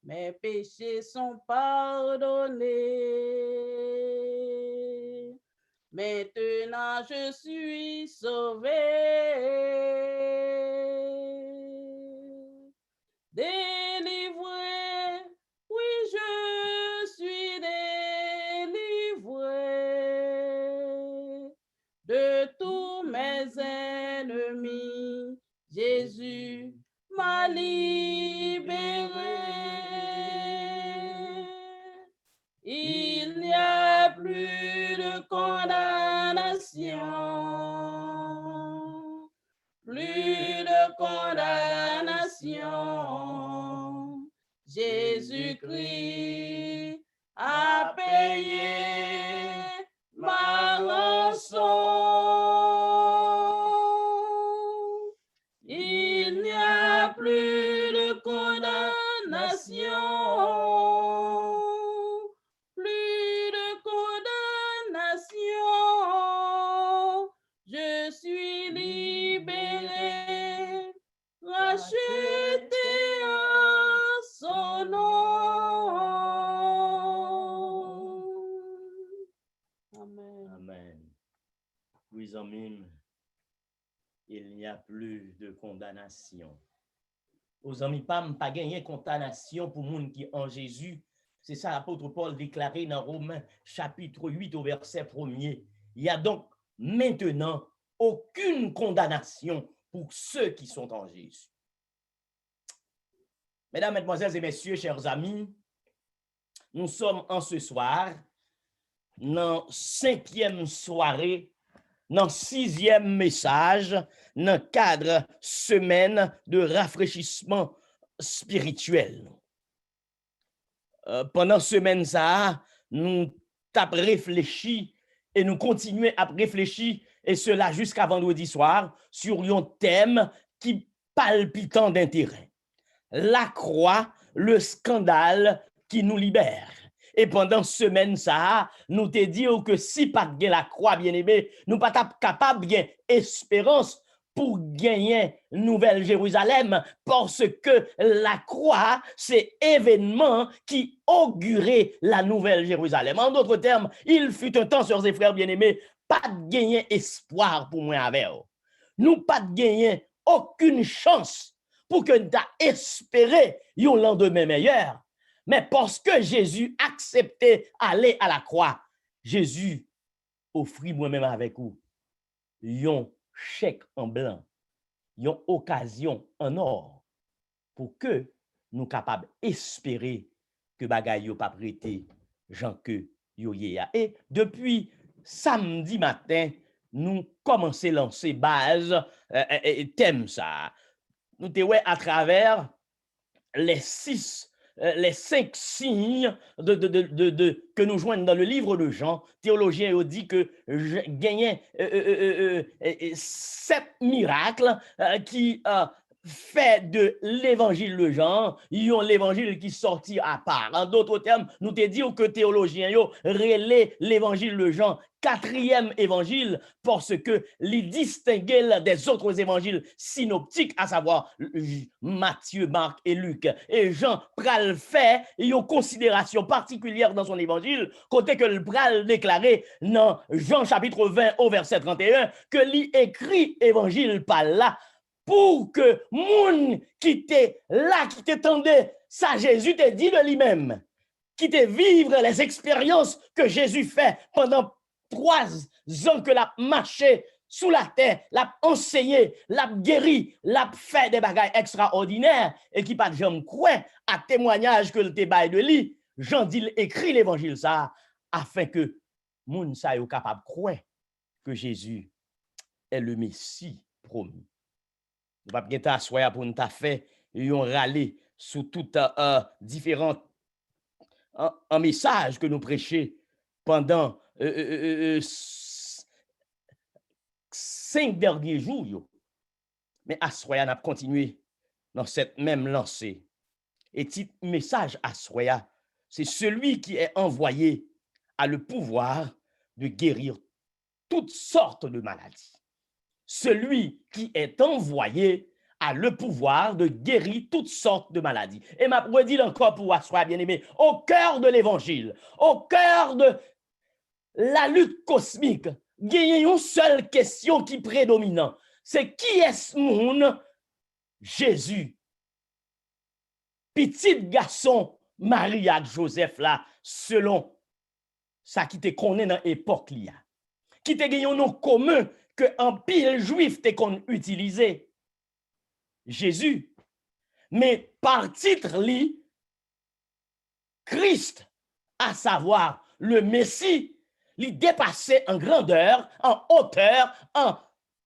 Mes péchés sont pardonnés. Maintenant, je suis sauvé. Délivré, oui, je suis délivré de tous mes ennemis. Jésus m'a libéré. Il n'y a plus de condamnation, plus de condamnation. Jésus-Christ a payé ma rançon. Il n'y a plus de condamnation, plus de condamnation. Je suis libéré, racheté en son nom. Amen. Amen. Oui, amis, il n'y a plus de condamnation. Aux amis, pas gagner condamnation pour monde qui en Jésus. C'est ça l'apôtre Paul déclaré dans Romains chapitre 8 au verset 1er. Il y a donc maintenant aucune condamnation pour ceux qui sont en Jésus. Mesdames, Mesdemoiselles et Messieurs, chers amis, nous sommes en ce soir dans 5e soirée, dans 6e message, dans le cadre semaine de rafraîchissement spirituel. Pendant semaine ça, nous avons réfléchi et nous continuons à réfléchir, et cela jusqu'à vendredi soir, sur un thème qui palpitant d'intérêt. La croix, le scandale qui nous libère. Et pendant semaine ça, nous te dit que si pas de la croix, bien aimé, nous pas capable de espérance pour gagner Nouvelle Jérusalem, parce que la croix, c'est événement qui augurait la Nouvelle Jérusalem. En d'autres termes, il fut un temps, sœurs et frères bien-aimés, pas de gagner espoir pour moi avec eux. Nous pas de gagner aucune chance pour que nous espérer un lendemain meilleur. Mais parce que Jésus acceptait aller à la croix, Jésus offrit moi-même avec vous un chèque en blanc, une occasion en or pour que nous capables d'espérer que bagaille yo pas prêté Jean que yo yéa. Et depuis samedi matin, nous commençons à lancer base thème ça. Nous te ouais à travers les 5 signes que nous joignons dans le livre de Jean. Théologien a dit que gagnait 7 miracles qui fait de l'évangile de Jean, ils ont l'évangile qui sortit à part. En d'autres termes, nous te disons que théologiens yo relais l'évangile de Jean 4e évangile parce que les distinguer des autres évangiles synoptiques, à savoir Matthieu, Marc et Luc. Et Jean pral fait une considération particulière dans son évangile, côté que le pral déclaré dans Jean chapitre 20 au verset 31 que lui écrit évangile par là pour que moun qui t'est là, qui t'étendait, ça Jésus t'a dit de lui-même, qui te vivre les expériences que Jésus fait pendant 3 ans que l'a marché sous la terre, l'a enseigné, l'a guéri, l'a fait des bagailles extraordinaires et qui pas de jamais croire à témoignage que le débat de lui. Jean dit écrit l'évangile ça afin que moun sa yo capable croire que Jésus est le Messie promis. Nous pas bien t'asseoir pour nous ta fait yon râler sous tout différents un message que nous prêchons pendant 5 derniers jours. Yo. Mais Assoya n'a continué dans cette même lancée. Et petit message Assoya, c'est celui qui est envoyé a le pouvoir de guérir toutes sortes de maladies. Celui qui est envoyé a le pouvoir de guérir toutes sortes de maladies. Et m'a redit encore pour Assoya, bien-aimé, au cœur de l'évangile, au cœur de la lutte cosmique, il y a une seule question qui prédomine. C'est qui est ce monde? Jésus. Petit garçon Maria Joseph là, selon ça qui te connaît dans l'époque là. Qui te gagne un nom commun que un pile juif te qu'on utilisé. Jésus. Mais par titre li, Christ, à savoir le Messie, li dépassait en grandeur, en hauteur, en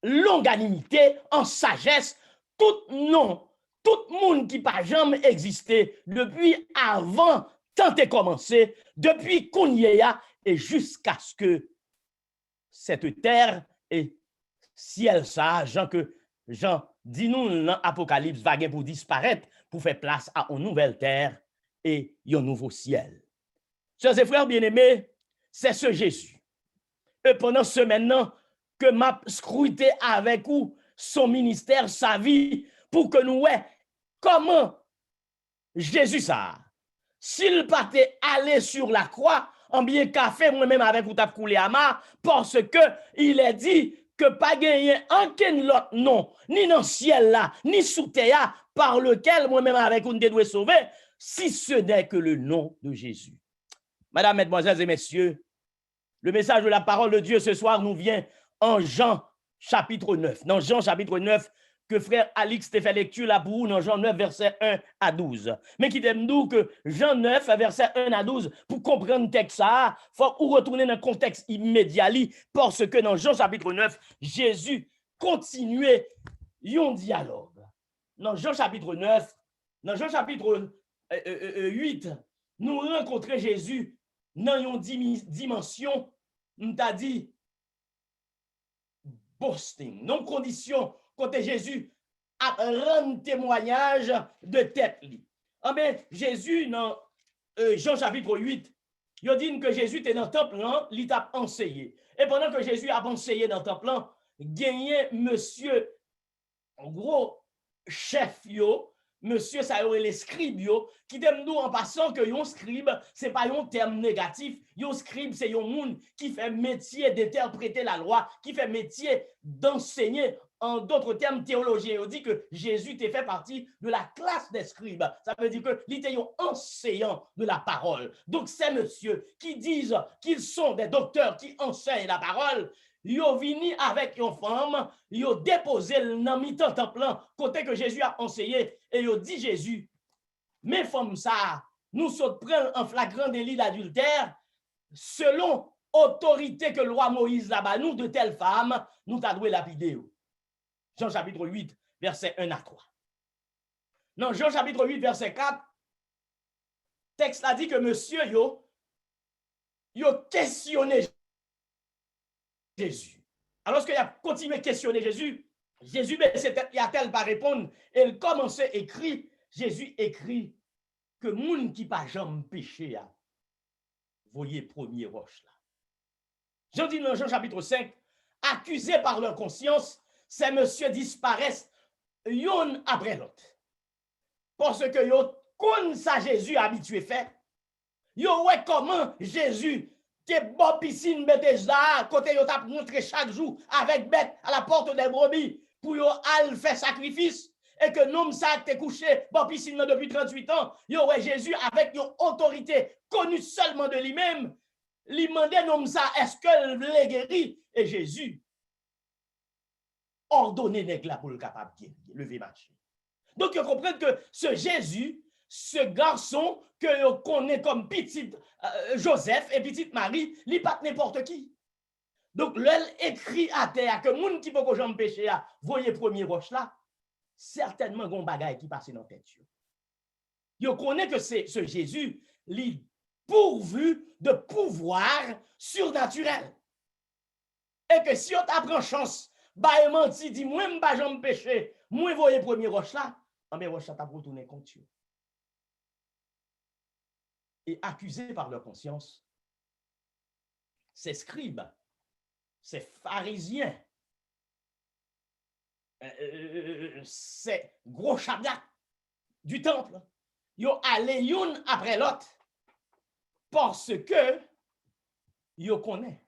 longanimité, en sagesse, tout nom, tout monde qui n'a jamais existé depuis avant tant est commencé, depuis qu'on y a et jusqu'à ce que cette terre et ciel ça, Jean dit nous dans l'Apocalypse va pour disparaître pour faire place à une nouvelle terre et un nouveau ciel. Chers et frères bien-aimés, c'est ce Jésus. Et pendant ce maintenant que m'a scruté avec vous son ministère, sa vie, pour que nous voyons comment Jésus ça. S'il partait aller sur la croix, en bien qu'a fait moi-même avec vous t'a coulé à ma, parce que il est dit que pas gagner aucun autre nom, ni dans le ciel là, ni sous terre, par lequel moi-même avec vous nous devons sauver, si ce n'est que le nom de Jésus. Madame, mesdemoiselles et messieurs, le message de la parole de Dieu ce soir nous vient en Jean chapitre 9. Dans Jean chapitre 9, que frère Alix te fait lecture là pour vous dans Jean 9, verset 1 à 12. Mais qui t'aime nous que Jean 9, verset 1 à 12, pour comprendre le texte ça, il faut retourner dans le contexte immédiat, parce que dans Jean chapitre 9, Jésus continuait un dialogue. Dans Jean chapitre 9, dans Jean chapitre 8, nous rencontrons Jésus dans une dimension, on t'a dit, boasting, non condition, côté Jésus a rendu témoignage de tête. Mais Jésus, dans Jean chapitre 8, il dit que Jésus était dans le temple, il t'a enseigné. Et pendant que Jésus a enseigné dans le temple, gagné monsieur, gros chef, monsieur ça les scribes qui t'aime nous en passant que yon scribe c'est pas un terme négatif, yon scribe c'est un monde qui fait métier d'interpréter la loi, qui fait métier d'enseigner. En d'autres termes théologiens, on dit que Jésus t'est fait partie de la classe des scribes. Ça veut dire que il était un enseignant de la parole. Donc ces messieurs qui disent qu'ils sont des docteurs qui enseignent la parole, ils ont venu avec une femme, ils ont déposé le mi-temps temple côté que Jésus a enseigné et ils ont dit Jésus, mais femmes ça, nous sommes pris en flagrant délit d'adultère selon autorité que le roi Moïse là-bas, nous de telle femme, nous t'a doué lapider. Jean chapitre 8, verset 1 à 3. Dans Jean chapitre 8, verset 4, texte a dit que monsieur yo questionné Jésus. Alors qu'il a continué à questionner Jésus, Jésus il a-t-elle pas répondre, et il commençait à écrire, Jésus écrit que moun qui pas jamais péché a, voyez premier roche là. Jean dit dans Jean chapitre 5, accusés par leur conscience, ces messieurs disparaissent yon après l'autre. Parce que yo kon ça Jésus habitué fait. Yo ouais comment Jésus te bon piscine Bethesda côté yo t'a montré chaque jour avec bête à la porte des brebis pour yo al faire sacrifice et que nom ça t'es couché bon piscine depuis 38 ans. Yo ouais Jésus avec une autorité connue seulement de lui-même, lui demandait nom ça est-ce que le guéri et Jésus ordonner nèg là pour le capable de lever marcher. Donc, vous comprenez que ce Jésus, ce garçon que vous connaissez comme petit Joseph et petite Marie, il n'est pas n'importe qui. Donc, l'elle écrit à terre que moun qui peut que j'en péché à, voyez premier roche là, certainement gon bagay qui passe dans tête. Vous connaissez que c'est ce Jésus, il pourvu de pouvoir surnaturel. Et que si on t'apprend chance, bah menti dit moi m'pa j'en péché, moi voyez premier roche là, mais roche là t'a retourné contre eux. Et accusés par leur conscience, ces scribes, ces pharisiens, ces gros chabiats du temple, ils ont allé l'un après l'autre parce que ils connaissent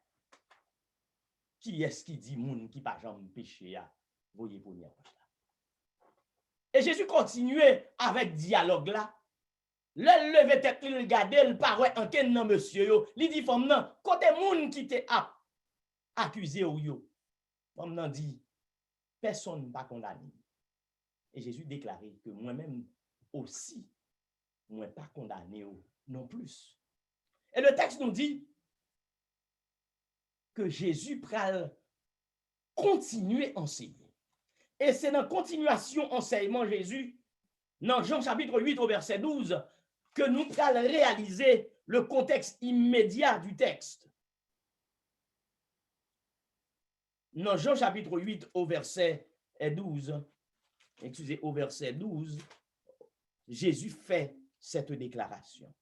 qui est-ce qui dit moun qui pas jamais péché à voyez premier roche là. Et Jésus continuait avec dialogue là. Le levé tête il regardait le paroi en ken nan monsieur yo, li dit femme nan côté moun qui te a accusé ou yo. Femme nan dit personne pas condamné. Et Jésus déclarait que moi-même aussi moi pas condamné non plus. Et le texte nous dit que Jésus pral continuer enseigner. Et c'est dans continuation enseignement Jésus dans Jean chapitre 8 au verset 12 que nous allons réaliser le contexte immédiat du texte. Dans Jean chapitre 8 au verset 12, au verset 12, Jésus fait cette déclaration.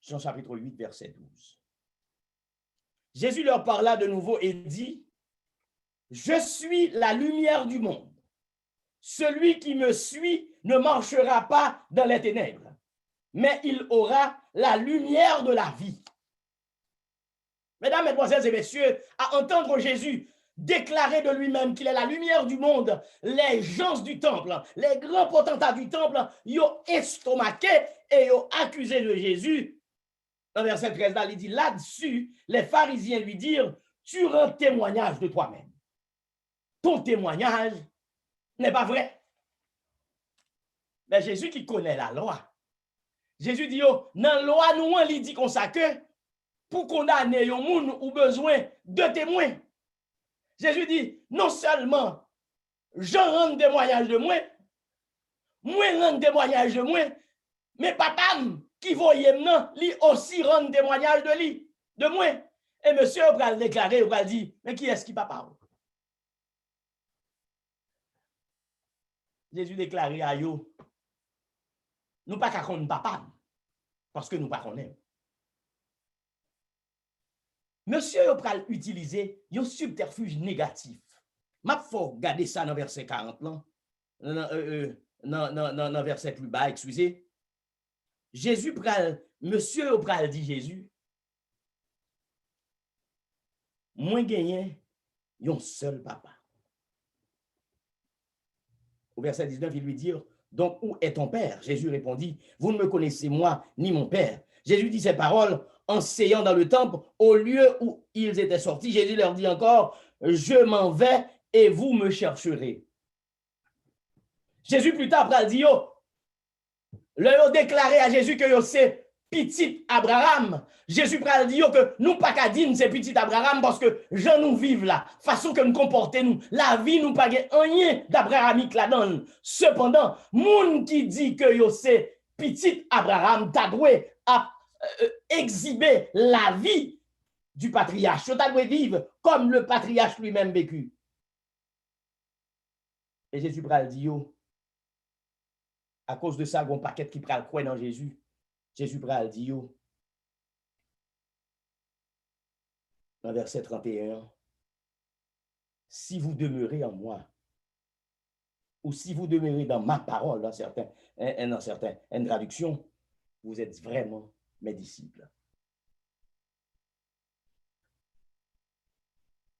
Jean chapitre 8, verset 12. Jésus leur parla de nouveau et dit, « Je suis la lumière du monde. Celui qui me suit ne marchera pas dans les ténèbres, mais il aura la lumière de la vie. » Mesdames, mesdemoiselles et messieurs, à entendre Jésus déclarer de lui-même qu'il est la lumière du monde, les gens du temple, les grands potentats du temple, ils ont estomaqué et ils ont accusé de Jésus. Dans verset 13, là, il dit, là-dessus, les pharisiens lui dirent, tu rends témoignage de toi-même. Ton témoignage n'est pas vrai. Mais Jésus qui connaît la loi, Jésus dit, dans la loi, nous, on dit comme ça que pour condamner un monde ou besoin de témoins. Jésus dit, non seulement je rends témoignage de moi rends témoignage de moi, mais papa qui voyait maintenant, lui aussi rend témoignage de lui, de moi. Et monsieur va le déclarer, va dire, mais qui est-ce qui papa? Jésus déclarait à yo, nous pas qu'à connaître papa, parce que nous pas connaissons. Monsieur yo pral utiliser un subterfuge négatif. M'a faut regarder ça dans verset 40 là. Dans verset plus bas, excusez. Jésus pral, monsieur yo pral dit Jésus. Moi gagné un seul papa. Au verset 19, il lui dit, donc où est ton père? Jésus répondit, vous ne me connaissez moi ni mon père. Jésus dit ces paroles enseignant dans le temple au lieu où ils étaient sortis. Jésus leur dit encore, je m'en vais et vous me chercherez. Jésus plus tard a dit, leur déclaré à Jésus que c'est petit Abraham. Jésus pral dit que nous pas qu'à dire c'est petit Abraham parce que gens nous vivent là, façon que nous comportons nous, la vie nous pas rien d'Abrahamique là-dedans. Cependant, moun qui dit que c'est petit Abraham t'a doué à exhiber la vie du patriarche, t'a doué vivre comme le patriarche lui-même vécu. Et Jésus pral dit à cause de ça, un paquet qui pral croire dans Jésus. Jésus pral dit dans verset 31, si vous demeurez en moi, ou si vous demeurez dans ma parole, dans certaines traductions, vous êtes vraiment mes disciples.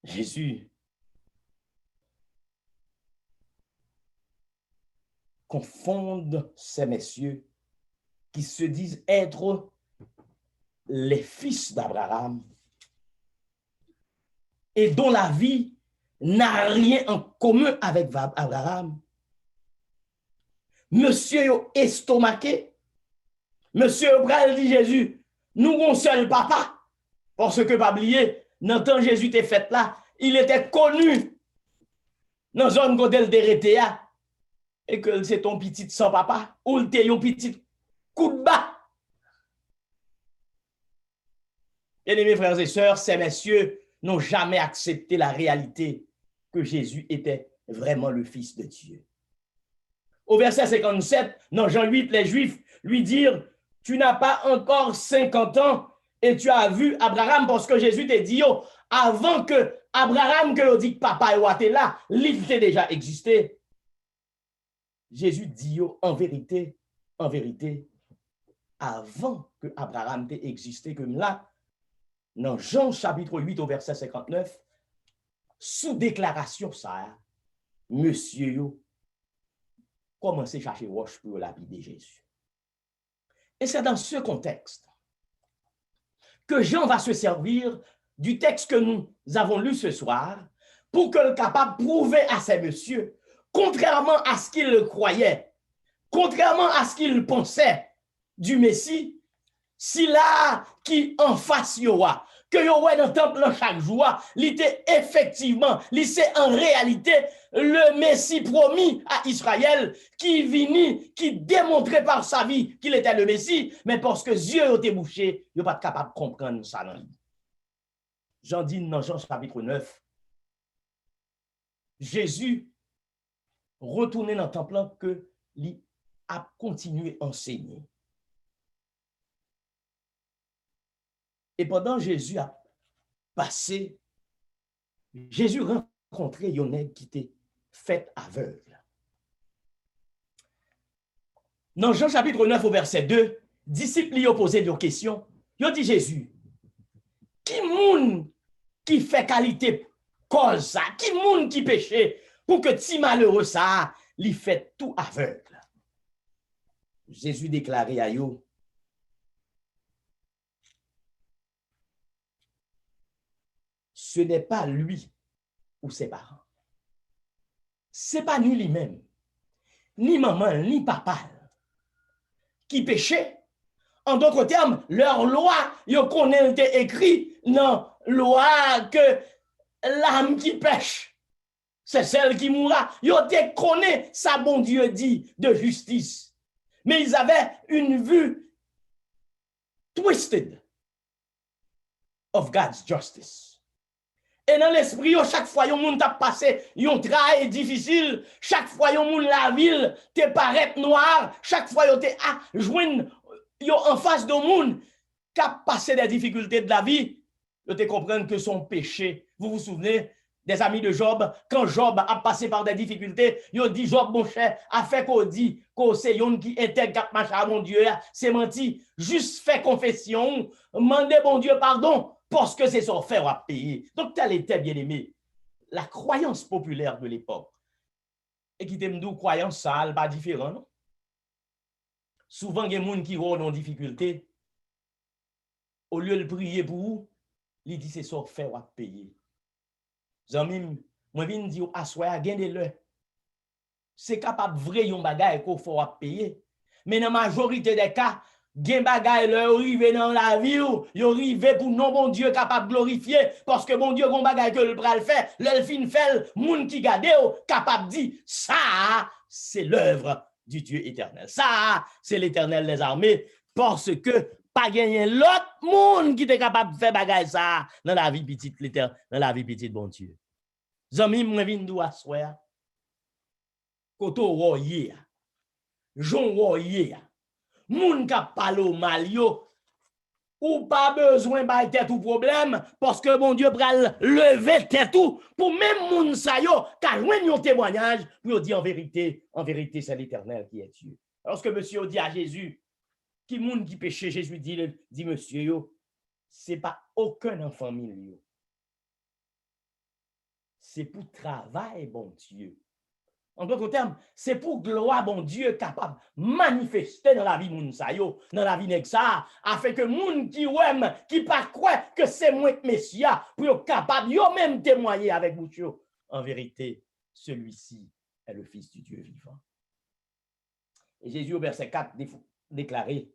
Jésus confonde ces messieurs qui se disent être les fils d'Abraham et dont la vie n'a rien en commun avec Abraham. Monsieur yo estomaqué, monsieur Bral dit Jésus, nous avons seul papa, parce que pas oublier, dans le temps Jésus était fait là, il était connu dans la zone côté de et que c'est ton petit sans papa, ou t'es un petit coup de bas. Bien-aimés frères et sœurs, ces messieurs n'ont jamais accepté la réalité que Jésus était vraiment le Fils de Dieu. Au verset 57, dans Jean 8, les Juifs lui dirent, tu n'as pas encore 50 ans et tu as vu Abraham, parce que Jésus t'a dit, oh, avant que Abraham, que dit que papa était là, il était déjà existé. Jésus dit, oh, en vérité, avant que Abraham t'ait existé comme là, dans Jean chapitre 8 au verset 59, sous déclaration ça, monsieur yo commencé à chercher roche pour lapider Jésus. Et c'est dans ce contexte que Jean va se servir du texte que nous avons lu ce soir pour que le capable prouver à ces messieurs, contrairement à ce qu'ils croyaient, contrairement à ce qu'ils pensaient du Messie, si là qui en face yoa, que yo ouais dans le temple chaque jour, il était effectivement, c'est en réalité le Messie promis à Israël qui vini, qui démontrait par sa vie qu'il était le Messie, mais parce que yeux étaient bouchés, il pas capable de comprendre ça dans lui. Jean dit dans Jean chapitre 9, Jésus retourné dans le temple que il a continué à enseigner. Et pendant Jésus a passé, Jésus rencontrait un nègre qui était fait aveugle. Dans Jean chapitre 9 au verset 2, disciples lui ont posé des questions. Ils ont dit Jésus, qui moun qui fait qualité cause ça? Qui moun qui péché pour que ti malheureux ça, lui fait tout aveugle? Jésus déclarait à eux, ce n'est pas lui ou ses parents. Ce n'est pas lui-même, ni maman, ni papa qui péchaient. En d'autres termes, leur loi, ils connaissent écrit dans loi que l'âme qui pêche, c'est celle qui mourra. Ils connaissent ça, bon Dieu dit, de justice. Mais ils avaient une vue twisted of God's justice. Et dans l'esprit, chaque fois que moun t'a passé un travail difficile, chaque fois que moun la ville te paraît noire, chaque fois que te joindre en face de moun qui a passé des difficultés de la vie, vous te comprendre que son péché. Vous vous souvenez des amis de Job, quand Job a passé par des difficultés, il dit Job mon cher, a fait qu'on dit qu'on c'est yon qui intègre à mon Dieu, c'est menti, juste fait confession, mandez bon Dieu pardon. Parce que c'est son frère à payer. Donc, tel était bien aimé. La croyance populaire de l'époque. Et qui t'aime d'où croyance, ça n'est pas différent, non? Souvent, il y a des gens qui ont en difficulté. Au lieu de prier pour vous, il dit c'est son frère à payer. Zanmim, moi, je viens dire, assoya, gagnez-le. C'est capable vrai yon bagay qu'on faut payer. Mais dans la majorité des cas, gen bagay le rive dans la vie yo rive pour non bon Dieu capable glorifier parce que bon Dieu gon bagay que le pral fait le fin fait moun qui gade capable dit ça c'est l'œuvre du Dieu éternel, ça c'est l'Éternel des armées, parce que pas gagner l'autre monde qui est capable de faire bagay ça dans la vie petite l'Éternel, dans la vie petite bon Dieu. Zami moi vinn dou assoya koto royer jon royer moun ka parle au mal yo, ou pas besoin de tête ou problème, parce que bon Dieu pral lever tête ou, pour même moun sa yo, ka jwenn yon témoignage, pour dire en vérité, c'est l'Éternel qui est Dieu. Lorsque monsieur dit à Jésus, qui moun qui péché, Jésus dit monsieur yo, c'est pas aucun en famille yo. C'est pour travail, bon Dieu. En d'autres termes, c'est pour gloire bon Dieu capable manifester dans la vie moun sa yo, dans la vie nèg ça, afin que moun qui ouem, qui pas croit que c'est moi Messia, pour capable yo même témoigner avec bouche yo. En vérité, celui-ci est le Fils du Dieu vivant. Et Jésus au verset 4 déclaré,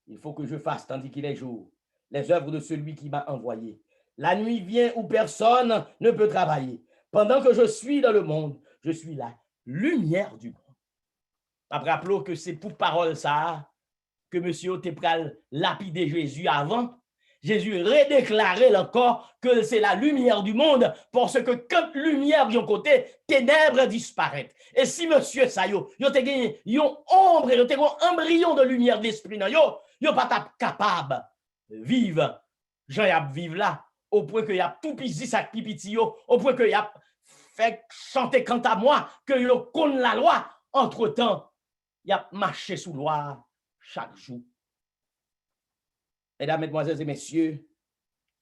il faut que je fasse tandis qu'il est jour les œuvres de celui qui m'a envoyé. La nuit vient où personne ne peut travailler. Pendant que je suis dans le monde, je suis la lumière du monde. Après, rappelons que c'est pour parole ça que monsieur te pral lapider Jésus avant. Jésus redéclarait encore que c'est la lumière du monde parce que quand lumière vient côté, ténèbres disparaissent. Et si monsieur ça yo te gagné yon ombre, yo te gagné un embryon de lumière d'esprit dans yo pas capable vivre Jean y a vivre là au point que y a tout pisi ça pipiti yo, au point que y a fait chanter quant à moi que yo connaît la loi. Entre-temps, y a marché sous loi chaque jour. Mesdames, mesdemoiselles et messieurs,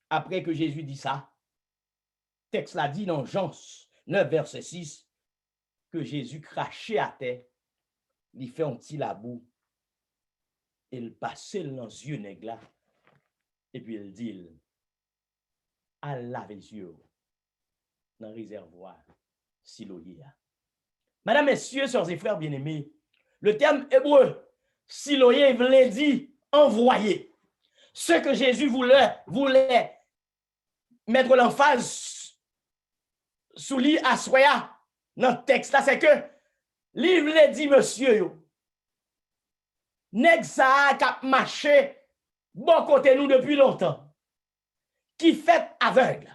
après que Jésus dit ça, texte l'a dit dans Jean 9, verset 6, que Jésus crachait à terre, il fait un petit labou, il passait dans les yeux nèg là, et puis il dit, à laver les yeux dans le réservoir Siloé. Mesdames, messieurs, sœurs et frères bien-aimés, le terme hébreu Siloé voulait dire envoyer. Ce que Jésus voulait mettre l'emphase sous lui à Soya dans le texte là, c'est que lui voulait dire monsieur yo, nèg ça k'ap marché bon côté nous depuis longtemps, qui fait aveugle,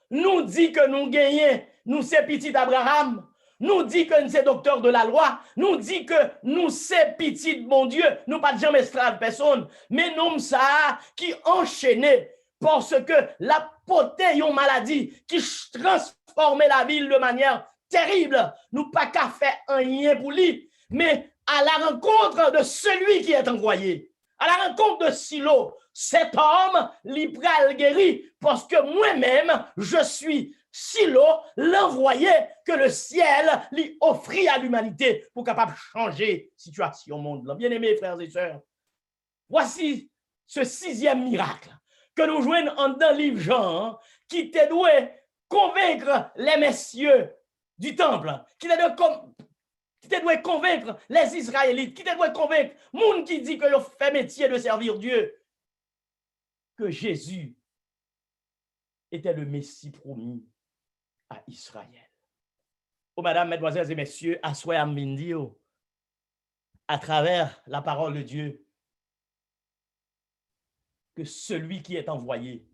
nous dit que nous gagnons, nous c'est petit Abraham, nous dit que nous c'est docteur de la loi, nous dit que nous c'est petit bon Dieu, nous pas jamais esclave personne, mais nous ça qui enchaîné parce que la potée yon maladie qui transforme la ville de manière terrible, nous pas qu'à faire rien pour lui, mais à la rencontre de celui qui est envoyé, à la rencontre de Silo, cet homme li pral guéri parce que moi-même je suis Silo, l'envoyé que le ciel lui offrit à l'humanité pour capable changer situation monde. Bien-aimés frères et sœurs, voici ce 6e miracle que nous joignons dans le livre Jean, qui te doit convaincre les messieurs du temple, qui te doit convaincre les Israélites, qui te doit convaincre monde qui dit que le fait métier de servir Dieu, que Jésus était le Messie promis à Israël. Oh, mesdames, mesdemoiselles et messieurs, assoyez à travers la parole de Dieu, que celui qui est envoyé,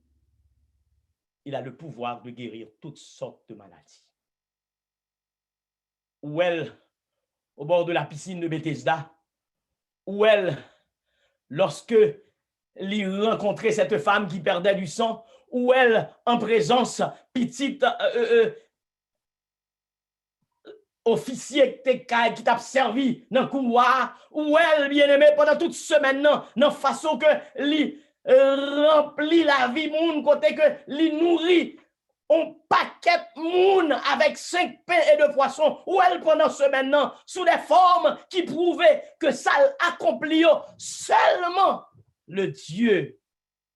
il a le pouvoir de guérir toutes sortes de maladies. Ou elle, au bord de la piscine de Bethesda, ou elle, lorsque il rencontrait cette femme qui perdait du sang, ou elle, en présence, petite officier qui t'a servi dans le couloir, ou elle, bien-aimé, pendant toute semaine, dans façon que li remplit la vie moun, côté que li nourrit on paquet moun avec 5 pains et 2 poissons, ou elle pendant semaine, sous des formes qui prouvaient que ça accomplit seulement le Dieu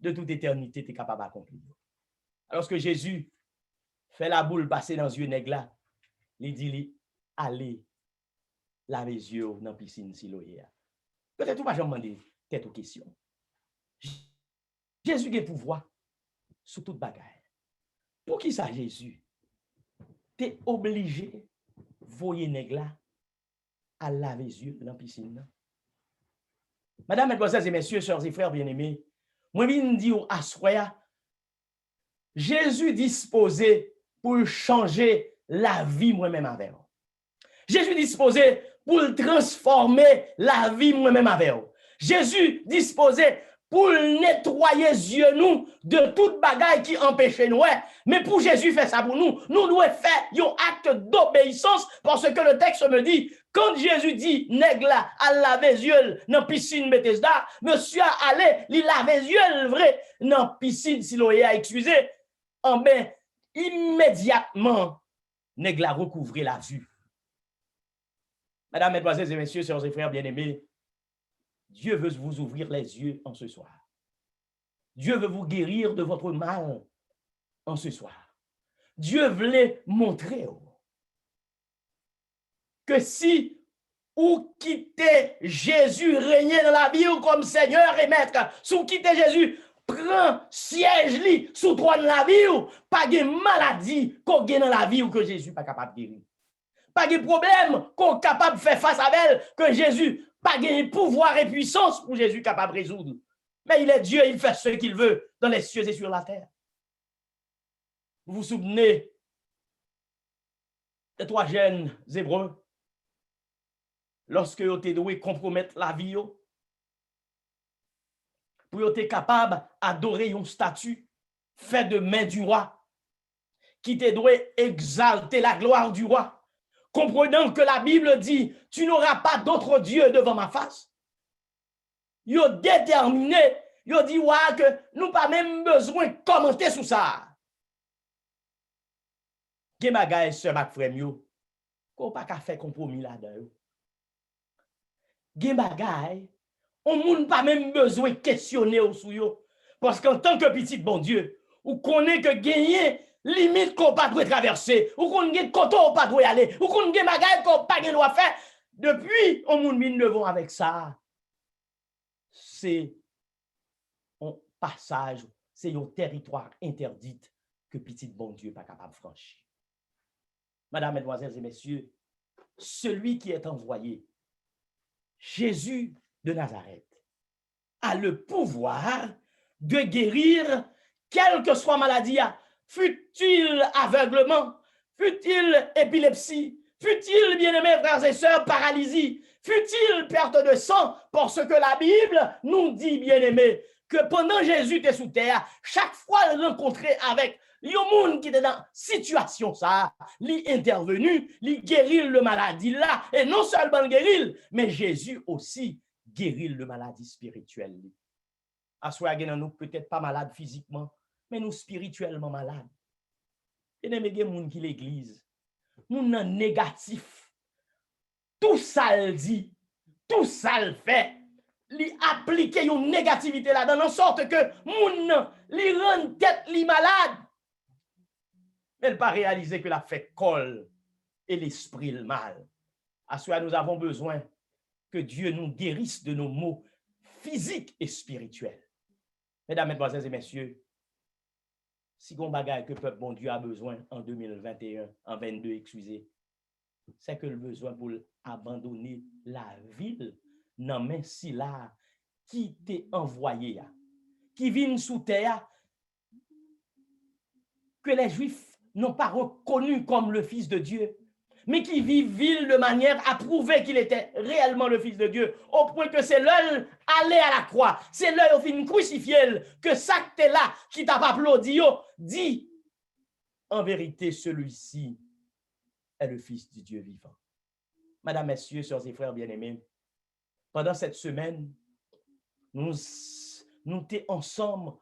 de toute éternité est capable d'accomplir. Alors que Jésus fait la boule passer dans les yeux nèg là, il dit allez laver les yeux dans la piscine Siloé. Peut-être pas jamais demander tête aux questions. Jésus a pouvoir sur toute bagaille. Pour qui ça Jésus t'es obligé voyer nèg là à laver les yeux dans la piscine. Madame, mesdemoiselles et messieurs, sœurs et frères bien-aimés, moi viens dire à soya, Jésus disposé pour changer la vie moi-même avec. Jésus disposé pour transformer la vie moi-même avec. Jésus disposé pour nettoyer les yeux nous de toute bagaille qui empêche nous. Mais pour Jésus faire ça pour nous, nous devons faire un acte d'obéissance parce que le texte me dit, quand Jésus dit, nèg la à laver les yeux dans la piscine Bethesda, monsieur a allé, il laver les yeux vrai dans la piscine Siloé, excusez, en ben, immédiatement, nèg la recouvrer la vue. Mesdames, Mesdemoiselles et Messieurs, sœurs et frères bien-aimés, Dieu veut vous ouvrir les yeux en ce soir. Dieu veut vous guérir de votre mal en ce soir. Dieu voulait montrer que si ou quitter Jésus, régner dans la vie ou comme Seigneur et Maître, sous quitter Jésus, prend siège li sous trône la vie ou pas de maladie qu'on gagne dans la vie ou que Jésus pas capable de guérir. Pas de problème qu'on capable de faire face à elle que Jésus pas de pouvoir et puissance pour Jésus capable de résoudre. Mais il est Dieu, il fait ce qu'il veut dans les cieux et sur la terre. Vous vous souvenez des 3 jeunes Hébreux lorsque ils étaient doués compromettre la vie pour être capable d'adorer un statut fait de main du roi qui te doit exalter la gloire du roi, comprenant que la Bible dit tu n'auras pas d'autre Dieu devant ma face. Ils ont déterminé, ils ont dit ouais, que nous pas même besoin de commenter sur ça. Gen bagay se mak frem yo, qu'on pas qu'à faire compromis là-dedans. Gen bagay, on moun pas même besoin de questionner ou sou yo. Parce qu'en tant que petit bon Dieu, ou connaît que gagner limite qu'on pas doit traverser, ou qu'on gen côté on pas doit aller, ou qu'on gen bagay qu'on pas doit faire, depuis on moun mine devant avec ça. C'est un passage, c'est un territoire interdit que petit bon Dieu pas capable de franchir. Mesdames, Mesdemoiselles et Messieurs, celui qui est envoyé, Jésus de Nazareth, a le pouvoir de guérir quelle que soit maladie, fut-il aveuglement, fut-il épilepsie, fut-il, bien-aimés frères et sœurs, paralysie, fut-il perte de sang, parce que la Bible nous dit, bien-aimés, que pendant Jésus était sous terre, chaque fois il rencontrait avec yon moun qui était dans situation ça, li intervenu, li guérit le maladie là, et non seulement guérit, mais Jésus aussi guérit le maladie spirituelle. Assoya gen nous peut-être pas malade physiquement, mais nous spirituellement malades. Et ne gen moun qui l'église, moun nan négatif. Tout ça le dit, tout ça le fait. Li appliquer une négativité là dans sorte que moun li rend tête li malade. Mais pas réaliser que la fait colle et l'esprit le mal. À cela, nous avons besoin que Dieu nous guérisse de nos maux physiques et spirituels. Mesdames, Mesdemoiselles et Messieurs, si on bagaille que le peuple bon Dieu a besoin en 2021, en 22, excusez, c'est que le besoin pour abandonner la ville, non mais si là, qui t'est envoyé, qui vient sous terre, que les Juifs n'ont pas reconnu comme le Fils de Dieu, mais qui vivent de manière à prouver qu'il était réellement le Fils de Dieu, au point que c'est l'heure aller à la croix, c'est l'heure au fin crucifié, que ça que là, qui t'a pas applaudi, dit, en vérité, celui-ci est le Fils du Dieu vivant. Madame, Messieurs, sœurs et frères bien-aimés, pendant cette semaine, nous sommes ensemble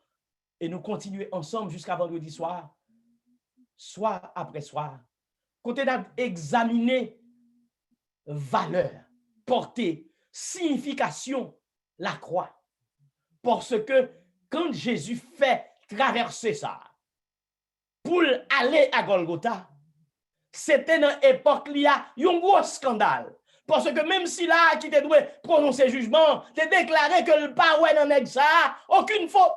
et nous continuons ensemble jusqu'à vendredi soir, soir après soir, côté d'examiner valeur, portée, signification, la croix. Parce que quand Jésus fait traverser ça, pour aller à Golgotha, c'était dans l'époque il y a un gros scandale. Parce que même si là, qui te doit prononcer jugement, te déclaré que le pas ouais dans ça, aucune faute.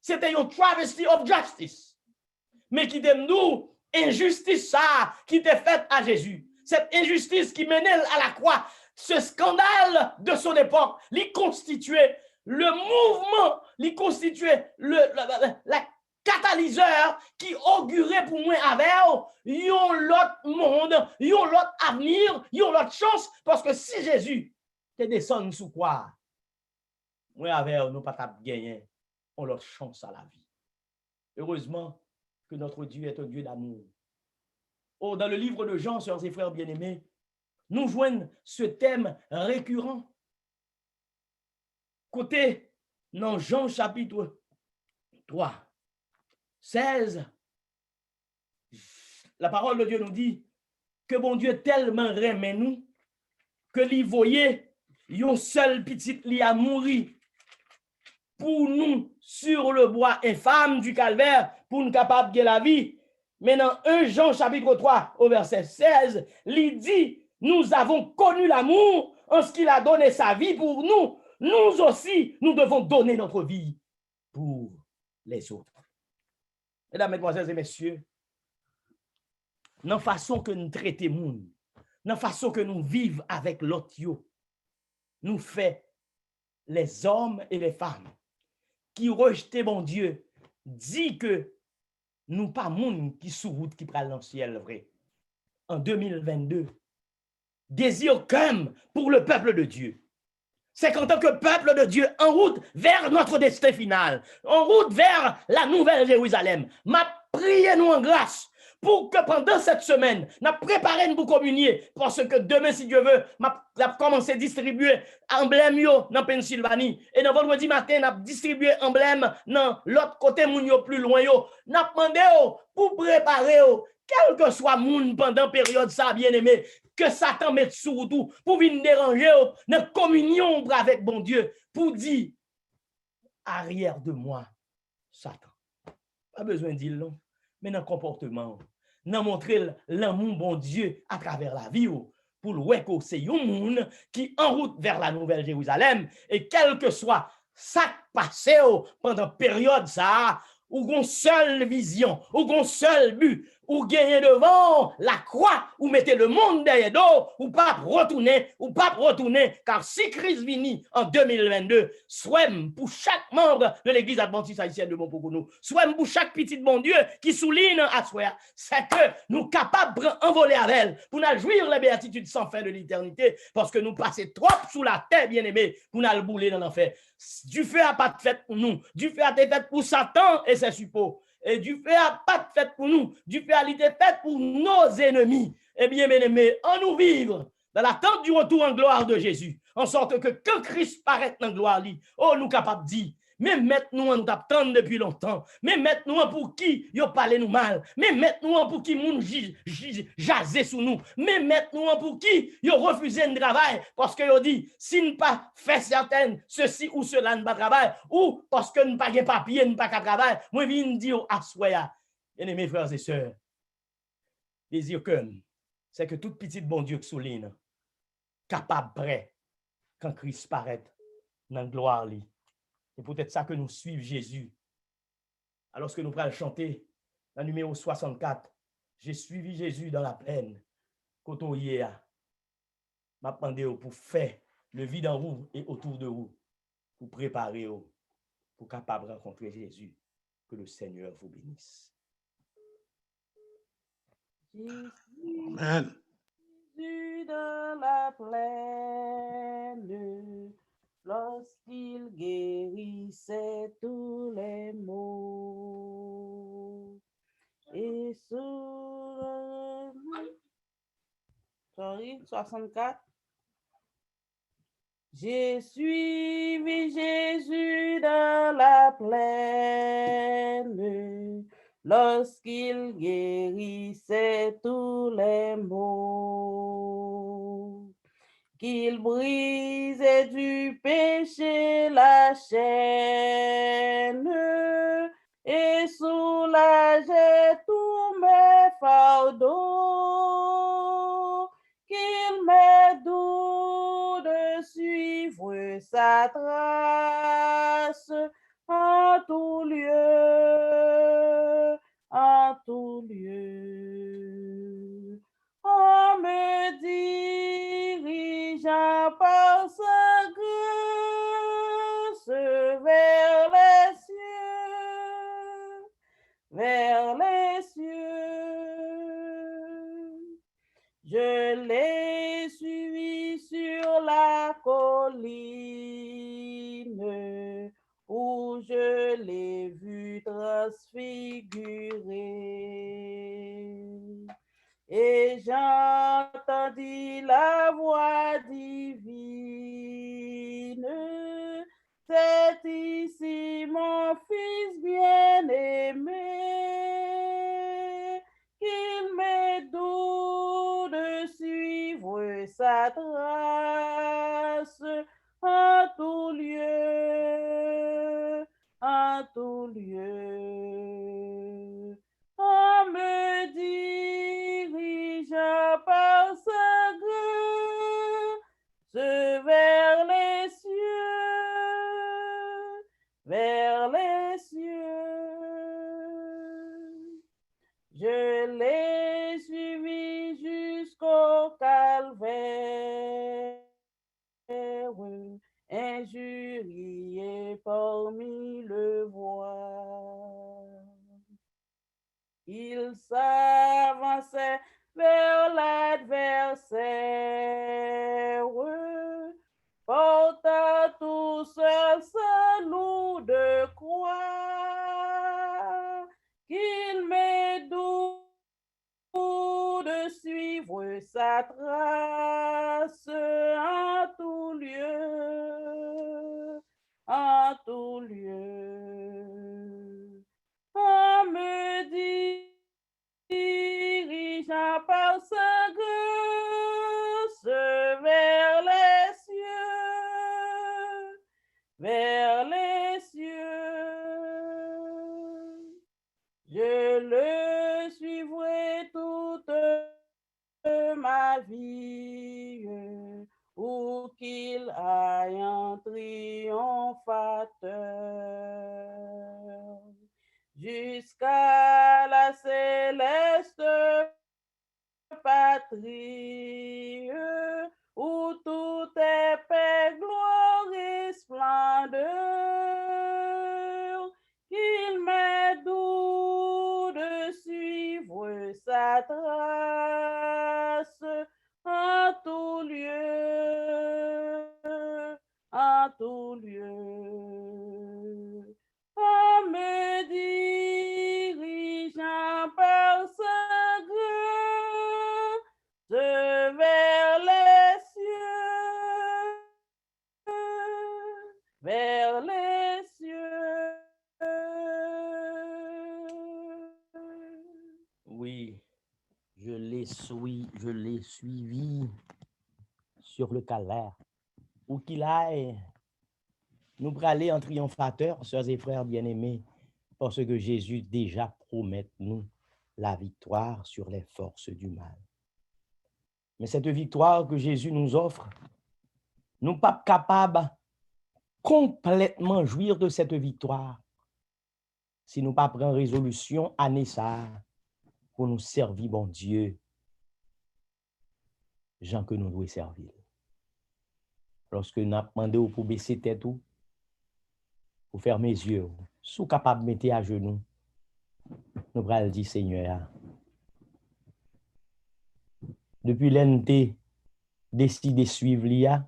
C'était une travesty of justice. Mais qui t'aime nous, injustice ça, qui t'est faite à Jésus. Cette injustice qui menait à la croix, ce scandale de son époque, lui constituait le mouvement, lui constituait la catalyseur qui augurait pour moi avec yon l'autre monde, yon l'autre avenir, yon l'autre chance, parce que si Jésus te descend sous quoi, moi avec nous pas gagner, on l'autre chance à la vie. Heureusement que notre Dieu est un Dieu d'amour. Oh, dans le livre de Jean, sœurs et frères bien-aimés, nous joignons ce thème récurrent. Côté, dans Jean chapitre 3, 16, la parole de Dieu nous dit que bon Dieu tellement aimait nous que li voyait yon seul petit li a mouri pour nous sur le bois infâme du calvaire pour nous capables de la vie. Mais dans 1 Jean chapitre 3 au verset 16, il dit, nous avons connu l'amour en ce qu'il a donné sa vie pour nous. Nous aussi, nous devons donner notre vie pour les autres. Mesdames, mesdemoiselles et messieurs, dans la façon que nous traitons les gens, dans la façon que nous vivons avec l'autre, nous fait les hommes et les femmes qui rejetent mon Dieu, dit que nous pas moun qui sous route qui prend dans le ciel vrai. En 2022, désir comme pour le peuple de Dieu. C'est qu'en tant que peuple de Dieu, en route vers notre destin final, en route vers la nouvelle Jérusalem, m'a prié nous en grâce pour que pendant cette semaine, nous préparions pour communier, parce que demain, si Dieu veut, m'a commencé à distribuer emblème dans Pennsylvanie, et dans vendredi matin, nous distribué emblème dans l'autre côté, plus loin, nous demandé pour préparer, quel que soit moun pendant période ça, bien aimé, que Satan mette sous tout, pour venir déranger, dans communion avec bon Dieu, pour dire, arrière de moi, Satan. Pas besoin de dire non, mais dans le comportement, dans montrer l'amour bon Dieu à travers la vie, pour le voir que c'est un monde qui en route vers la nouvelle Jérusalem, et quel que soit ça passé pendant période ça, ou une seule vision, ou une seul but, ou gagner devant la croix, ou mettez le monde derrière dos, ou pas retourner, car si Christ vini en 2022, soit pour chaque membre de l'église adventiste haïtienne de Montpokounou, soit pour chaque petit bon Dieu qui souligne à soi, c'est que nous capables d'envoler avec elle, pour nous jouir les béatitudes sans fin de l'éternité, parce que nous passons trop sous la terre, bien aimé, pour nous bouler dans l'enfer. Du feu a pas de fête pour nous, du feu a été fait pour Satan et ses suppôts. Et du feu a pas de fête pour nous, du feu a été fait pour nos ennemis. Eh bien, mes aimés, en nous vivre dans l'attente du retour en gloire de Jésus, en sorte que quand Christ paraît dans la gloire, nous capables de dire, mais maintenant nous attendons depuis longtemps, mais maintenant pour qui yo parlé nous mal, mais maintenant pour qui moun jasé sous nous, mais maintenant pour qui yo refusé un travail parce que yo dit si ne pas fait certaines ceci ou cela ne pas travail ou parce que ne pas de papier ne pas travail, moi viens dire à soya. Bien-aimés frères et sœurs, désir que c'est que toute petite bon Dieu qui souligne capable prêt quand Christ paraît dans la gloire li. C'est peut-être ça que nous suivons Jésus. Alors que nous allons chanter dans le numéro 64, j'ai suivi Jésus dans la plaine, koto hier. M'a demandé pour faire le vide en vous et autour de vous, pour préparer pour capable rencontrer Jésus. Que le Seigneur vous bénisse. Amen. Jésus dans la plaine, lorsqu'il guérissait tous les maux. Et sur 64. J'ai suivi Jésus dans la plaine, lorsqu'il guérissait tous les maux. Qu'il brisait du péché la chaîne et soulageait tous mes fardeaux, qu'il m'aide doux de suivre sa trace en tout lieu, en tout lieu. En me dirigeant par sa grâce vers les cieux, vers les cieux. Je l'ai suivi sur la colline où je l'ai vu transfiguré. Et j'entendis la voix divine, c'est ici mon fils bien-aimé, qu'il m'est doux de suivre sa trace vers l'adversaire. Porte à tous ce loup de croix, qu'il m'est doux de suivre sa trace en tout lieu, en tout lieu. En me dirigeant par sa grâce vers les cieux, vers les cieux. Je le suivrai toute ma vie, où qu'il aille en triomphateur, jusqu'à la céleste patrie, où tout est paix, gloire et splendeur. Il m'est doux de suivre sa trace en tout lieu, en tout lieu. En me dirigeant par sa grâce vers les cieux, vers les cieux. Oui, je l'ai suivi sur le calvaire. Où qu'il aille, nous pour aller en triomphateur, sœurs et frères bien-aimés, parce que Jésus déjà promet nous la victoire sur les forces du mal. Mais cette victoire que Jésus nous offre, nous ne sommes pas capables complètement jouir de cette victoire si nous ne prenons pas résolution à ça pour nous servir, bon Dieu, gens que nous devons servir. Lorsque nous avons demandé pour baisser tête, pour fermer les yeux, si vous êtes capable de mettre à genoux, nous allons dire, Seigneur, depuis l'NT, décidé de suivre l'IA,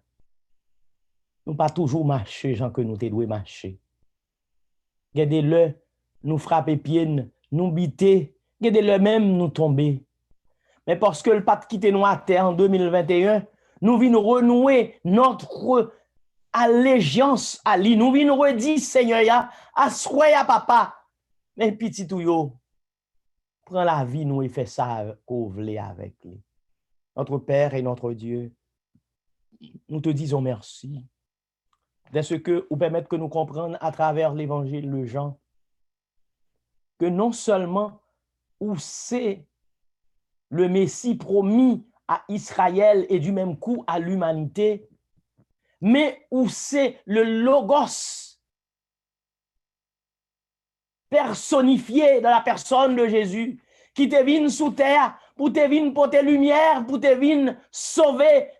nous pas toujours marcher, gens que nous devons marcher. Regardez-le, nous frapper pieds, nous biter, regardez-le même, nous tomber. Mais parce que le pas quitté nous à terre en 2021, nous venons renouer notre allégeance à lui. Nous venons redire, Seigneur, assoya papa. Mais petit tout yo, prends la vie nous et fais ça qu'on voulait avec lui. Notre Père et notre Dieu, nous te disons merci de ce que vous permettez que nous comprenions à travers l'évangile de Jean que non seulement où c'est le Messie promis à Israël et du même coup à l'humanité, mais où c'est le Logos personnifié dans la personne de Jésus qui te vient sous terre pour te venir porter lumière, pour te venir sauver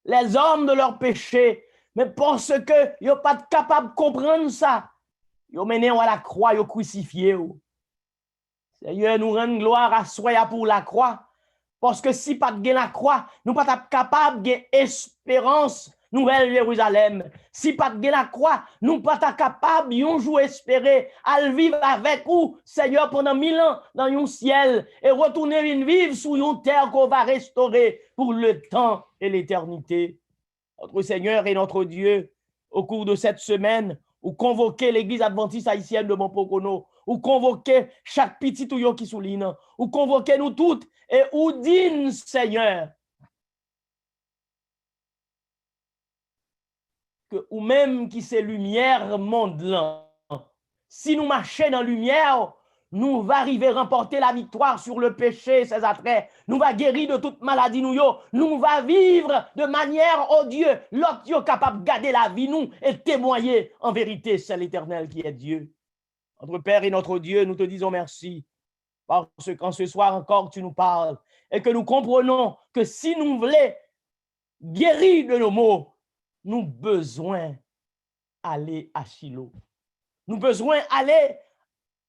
les hommes de leurs péchés. Mais parce que ils sont pas capable de comprendre ça, ils ont mené à la croix, ils ont crucifié. Seigneur, nous rend gloire à soi pour la croix. Parce que si pas de la croix, nous pas capable de espérance nouvelle Jérusalem. Si pas de la croix, nous pas capable un jour espérer à vivre avec vous, Seigneur, pendant 1000 ans dans un ciel et retourner vivre sur une terre qu'on va restaurer pour le temps et l'éternité. Notre Seigneur et notre Dieu, au cours de cette semaine, ou convoquer l'église adventiste haïtienne de Montpocono, ou convoquer chaque petit touillon qui souligne, ou convoquer nous toutes et ou digne, Seigneur, que ou même qui c'est lumière monde là, si nous marchons dans la lumière, nous va arriver à remporter la victoire sur le péché et ses attraits. Nous va guérir de toute maladie nous va vivre de manière, oh Dieu, l'autre capable de garder la vie nous et témoigner en vérité, c'est l'Éternel qui est Dieu. Notre Père et notre Dieu, nous te disons merci parce qu'en ce soir encore tu nous parles et que nous comprenons que si nous voulons guérir de nos maux, nous avons besoin d'aller à Shiloh. Nous avons besoin d'aller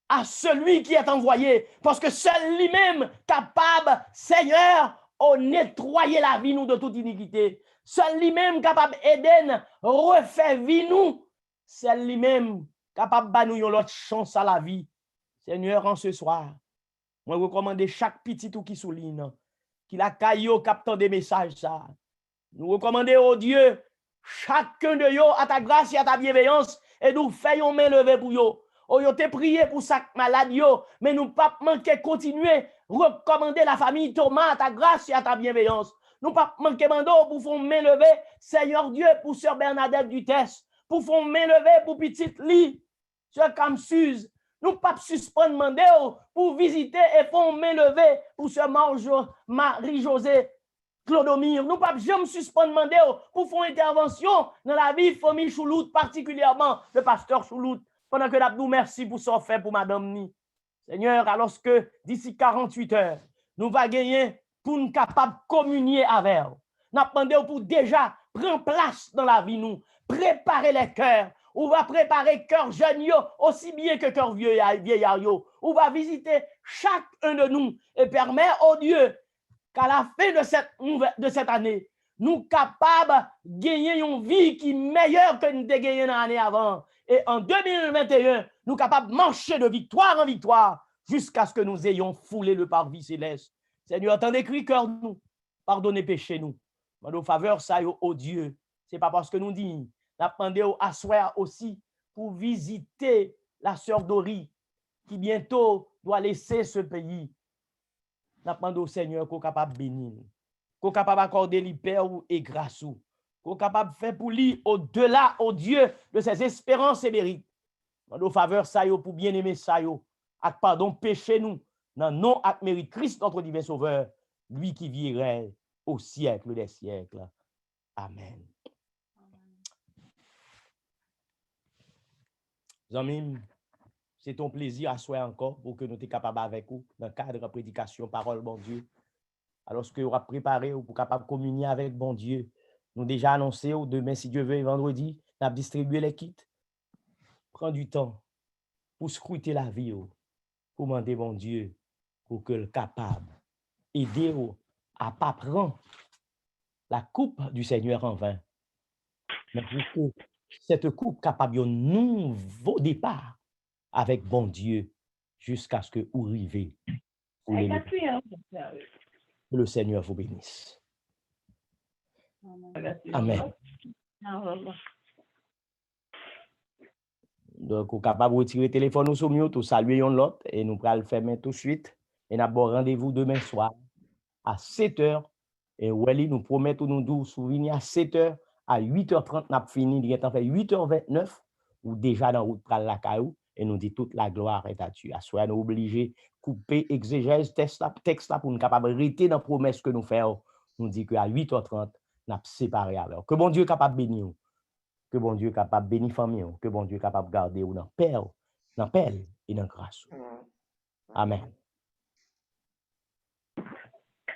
à celui qui est envoyé, parce que seul lui-même capable, Seigneur, de nettoyer la vie nous de toute iniquité. Seul lui-même capable d'aider, refaire vie nous. Seul lui-même capable de nous l'autre chance à la vie. Seigneur, en ce soir, moi recommande chaque petit ou qui souligne, qui la caillou captant des messages ça. Nous recommandons au Dieu, chacun de yo à ta grâce et à ta bienveillance, et nous faisons main levée pour yo. Oh, yo te prié pour sa malade yo, mais nous pas manquer continuer recommander la famille Thomas à ta grâce et à ta bienveillance. Nous pas manquer mando pour faire main levée, Seigneur Dieu, pour sœur Bernadette Dutesse, pour faire main levée pour petite Lee, sœur Kamsuz. Nous pas suspendre mandé pour visiter et faire main levée pour sœur Marie-Josée Clodomir. Nous pas jamais suspendre mandé pour faire intervention dans la vie famille Choulout, particulièrement le pasteur Choulout. Pendant que nous merci pour ce fait pour madame Ni. Seigneur, alors que d'ici 48 heures, nous va gagner pour nous capables de communier avec vous. Nous demandons pour déjà prendre place dans la vie nous, préparer les cœurs. On va préparer cœur jeune aussi bien que cœur vieillard. On va visiter chacun de nous et permettre au Dieu qu'à la fin de cette année, nous capables de gagner une vie qui est meilleure que nous avons gagné l'année avant. Et en 2021, nous capables de marcher de victoire en victoire jusqu'à ce que nous ayons foulé le parvis céleste. Seigneur, attendez cri cœur nous, pardonnez péché nous. Dans nos faveurs, ça y est, oh Dieu. Ce n'est pas parce que nous disons, nous demandons à soir aussi pour visiter la sœur Dori qui bientôt doit laisser ce pays. Nous demandons au Seigneur qu'on soit capable de bénir, qu'on soit capable d'accorder l'hyper et grâce, qu'on soit capable de faire pour lui au-delà, au Dieu, de ses espérances et mérites. Dans nos faveurs, ça y est, pour bien aimer ça y est, avec pardon, péché nous, dans non avec mérite Christ, notre divin sauveur, lui qui vivrait au siècle des siècles. Amen. Amis, c'est ton plaisir à soi encore pour que nous soyons capables avec vous dans le cadre de prédication, parole, bon Dieu. Alors que vous avez préparé pour capable communier avec bon Dieu, nous déjà annoncé demain, si Dieu veut, vendredi, nous avons distribué les kits. Prends du temps pour scruter la vie, pour demander bon Dieu, pour que le capable aider à ne pas prendre la coupe du Seigneur en vain, mais pour que cette coupe capable un nouveau départ avec bon Dieu jusqu'à ce que vous arrivez. Que le Seigneur vous bénisse. Amen. Donc, vous êtes capable de retirer le téléphone ou sur mute, ou saluer l'autre, et nous allons le faire tout de suite. Et nous avons rendez-vous demain soir à 7h. Et Welly nous promet nous nous souvenir à 7h, à 8h30, nous avons fini, il est en fait 8h29, ou déjà dans la route pour la caillou, et nous dit toute la gloire est à Dieu. À soi, nous obligés de couper exégèse, texte là, pour nous capables de rester dans la promesse que nous faisons. Nous dit qu'à 8h30, nous avons séparé alors. Que bon Dieu est capable de bénir. Que bon Dieu est capable de bénir la famille. Que bon Dieu est capable de garder dans la paix et dans la grâce. Amen.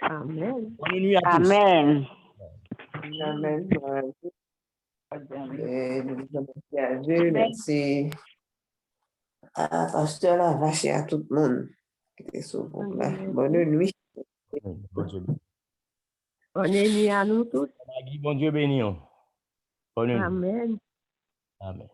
Amen. Bonne nuit à tous. Amen. Amen. Merci à Pasteur Lavache et à tout le monde qui était sur le groupe là. Bonne nuit. Bonne nuit à nous tous. Bon Dieu béni. Bonne nuit. Amen. Amen.